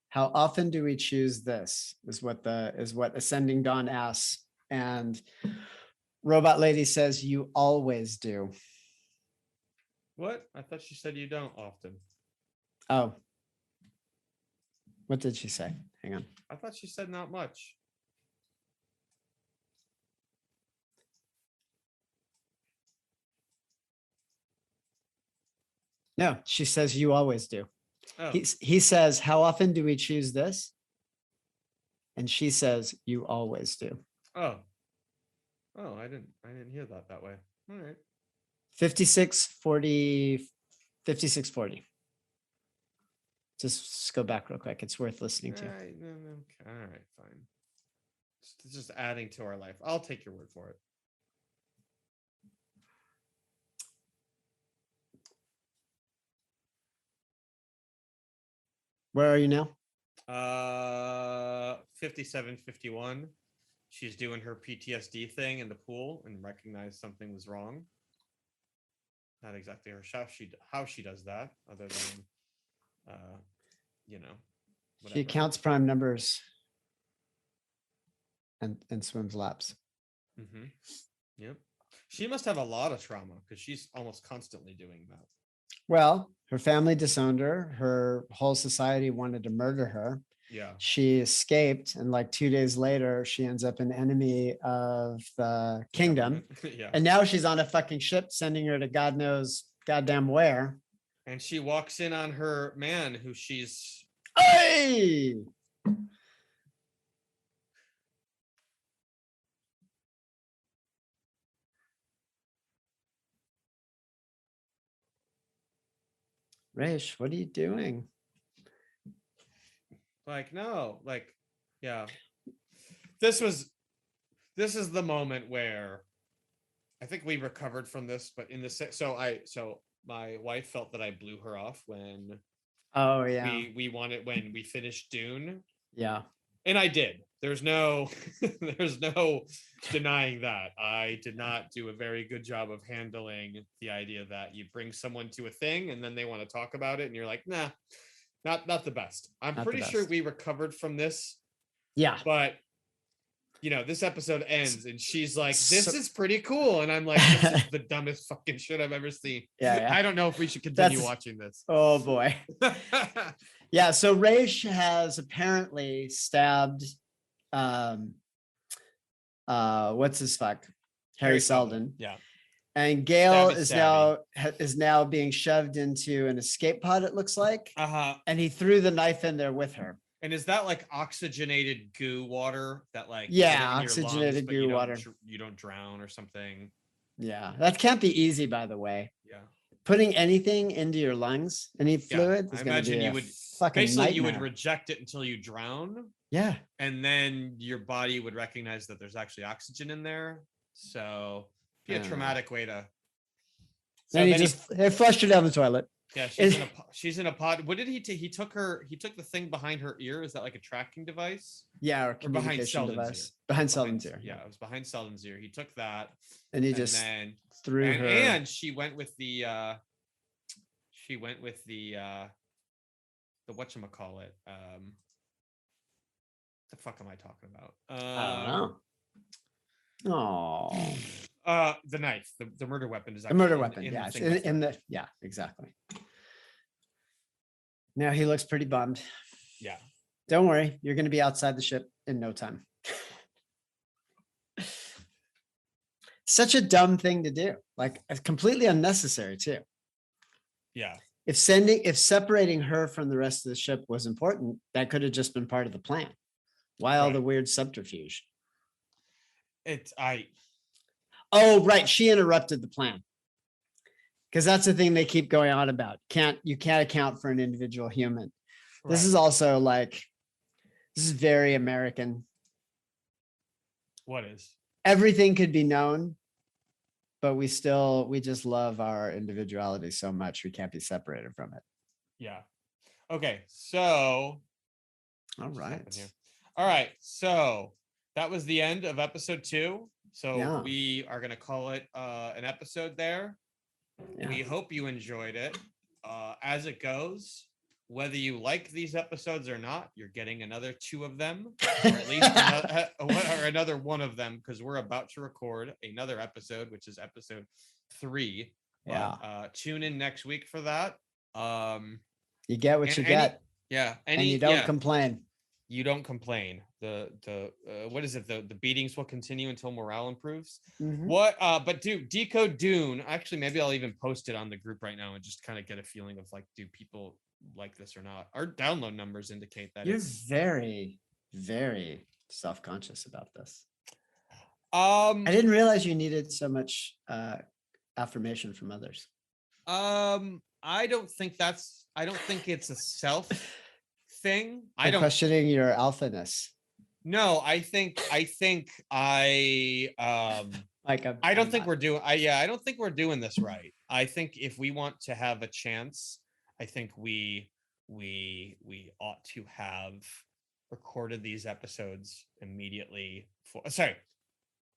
B: How often do we choose this? Is what Ascending Dawn asks, and Robot Lady says you always do. What? I thought she said you don't often. Oh. What did she say? Hang on. I thought she said not much. No, she says you always do. Oh. He says, how often do we choose this? And she says, you always do. Oh. Oh, I didn't hear that way. All right. 5640. Just go back real quick. It's worth listening to. All right, fine. It's just adding to our life. I'll take your word for it. Where are you now? 5751. She's doing her PTSD thing in the pool and recognized something was wrong. Not exactly how she does that, other than whatever. She counts prime numbers and swims laps.
A: Mm-hmm. Yep. She must have a lot of trauma because she's almost constantly doing that.
B: Well, her family disowned her. Her whole society wanted to murder her.
A: Yeah.
B: She escaped, and like 2 days later, she ends up an enemy of the kingdom.
A: Yeah.
B: And now she's on a fucking ship, sending her to God knows goddamn where.
A: And she walks in on her man who she's.
B: Hey! Raish, what are you doing?
A: Like, no, like, yeah. This is the moment where I think we recovered from this, but in the so my wife felt that I blew her off when when we finished Dune.
B: Yeah.
A: And I did. There's no denying that. I did not do a very good job of handling the idea that you bring someone to a thing and then they want to talk about it and you're like, nah, not the best. I'm pretty sure we recovered from this.
B: Yeah.
A: But this episode ends and she's like, this is pretty cool. And I'm like, this is the dumbest fucking shit I've ever seen.
B: Yeah.
A: I don't know if we should continue watching this.
B: Oh boy. Yeah. So Raish has apparently stabbed what's his fuck? Harry Seldon.
A: Yeah.
B: And Gale is now being shoved into an escape pod, it looks like.
A: Uh-huh.
B: And he threw the knife in there with her.
A: And is that like oxygenated goo water that like
B: oxygenated goo water?
A: You don't drown or something.
B: Yeah, that can't be easy, by the way.
A: Yeah,
B: putting anything into your lungs, any fluid,
A: I imagine you would
B: basically
A: you would reject it until you drown.
B: Yeah,
A: and then your body would recognize that there's actually oxygen in there. So be a traumatic way to.
B: Then he flushed her down the toilet.
A: Yeah, she's in a pod. What did he take? He took the thing behind her ear. Is that like a tracking device?
B: Yeah, or communication device. Behind Seldon's ear.
A: Yeah, it was behind Seldon's ear. He took that.
B: And he just threw her.
A: And she went with the whatchamacallit. The fuck am I talking about?
B: I don't know.
A: The knife, the murder weapon is
B: the murder weapon. Yeah, exactly. Now he looks pretty bummed.
A: Yeah.
B: Don't worry, you're going to be outside the ship in no time. Such a dumb thing to do, like completely unnecessary too.
A: Yeah.
B: If separating her from the rest of the ship was important, that could have just been part of the plan. Why all the weird subterfuge? Oh, right. She interrupted the plan. Because that's the thing they keep going on about. You can't account for an individual human. Right. This is also this is very American.
A: What is?
B: Everything could be known, but we just love our individuality so much we can't be separated from it.
A: Yeah. Okay. So.
B: All
A: right. So that was the end of episode 2. So we are going to call it an episode there. Yeah. We hope you enjoyed it. As it goes, whether you like these episodes or not, you're getting another 2 of them, or at least another 1 of them, because we're about to record another episode, which is episode 3.
B: Yeah.
A: Tune in next week for that.
B: You get what you get.
A: Yeah.
B: And you don't complain.
A: You don't complain. The what is it? The beatings will continue until morale improves.
B: Mm-hmm.
A: But Decode Dune. Actually, maybe I'll even post it on the group right now and just kind of get a feeling of like, do people like this or not? Our download numbers indicate that.
B: You're very, very self-conscious about this.
A: I
B: didn't realize you needed so much affirmation from others.
A: I don't think it's a self thing.
B: I'm questioning your alphaness.
A: No, I think I don't think we're doing this right. I think if we want to have a chance, I think we ought to have recorded these episodes immediately.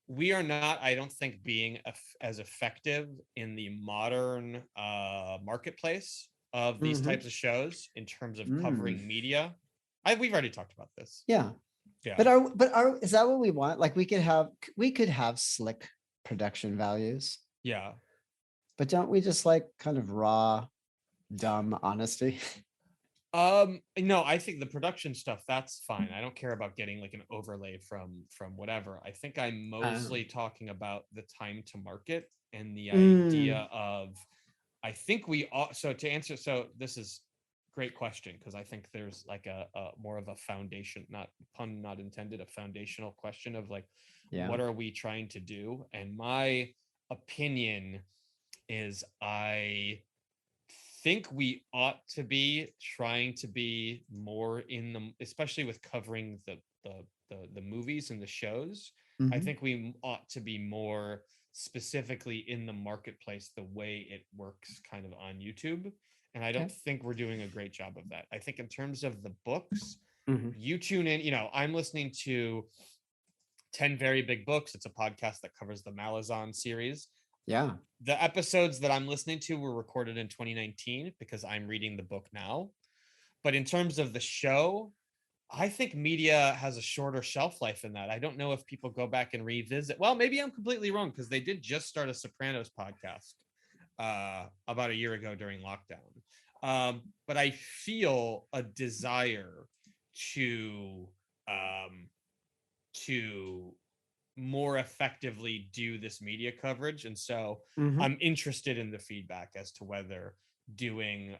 A: We are not, I don't think, being as effective in the modern marketplace of these types of shows in terms of covering media. We've already talked about this.
B: Yeah.
A: Yeah.
B: But is that what we want? Like we could have slick production values,
A: Yeah.
B: but don't we just like kind of raw, dumb honesty?
A: No, I think the production stuff, that's fine. I don't care about getting like an overlay from whatever. I think I'm mostly talking about the time to market and the idea of, I think we all, so to answer, so this is great question, because I think there's like a more of a foundation, not pun not intended, a foundational question of like, what are we trying to do? And my opinion is, I think we ought to be trying to be more in the, especially with covering the movies and the shows. I think we ought to be more specifically in the marketplace, the way it works kind of on YouTube. And I don't think we're doing a great job of that. I think in terms of the books, you tune in, I'm listening to 10 Very Big Books. It's a podcast that covers the Malazan series.
B: Yeah.
A: The episodes that I'm listening to were recorded in 2019 because I'm reading the book now. But in terms of the show, I think media has a shorter shelf life in that. I don't know if people go back and revisit. Well, maybe I'm completely wrong, because they did just start a Sopranos podcast about a year ago during lockdown. But I feel a desire to more effectively do this media coverage. And so I'm interested in the feedback as to whether doing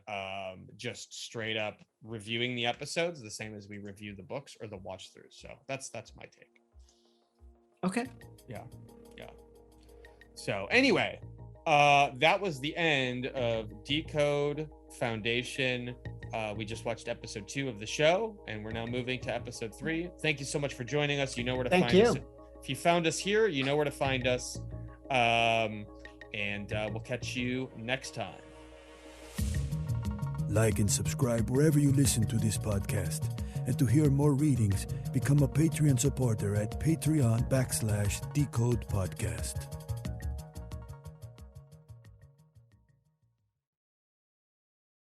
A: just straight up reviewing the episodes the same as we review the books, or the watch throughs. So that's my take.
B: Okay.
A: Yeah. So anyway, that was the end of Decode Foundation. We just watched episode 2 of the show, and we're now moving to episode 3. Thank you so much for joining us. You know where to find us. If you found us here, you know where to find us. And we'll catch you next time.
C: Like and subscribe wherever you listen to this podcast. And to hear more readings, become a Patreon supporter at Patreon.com/Decode Podcast.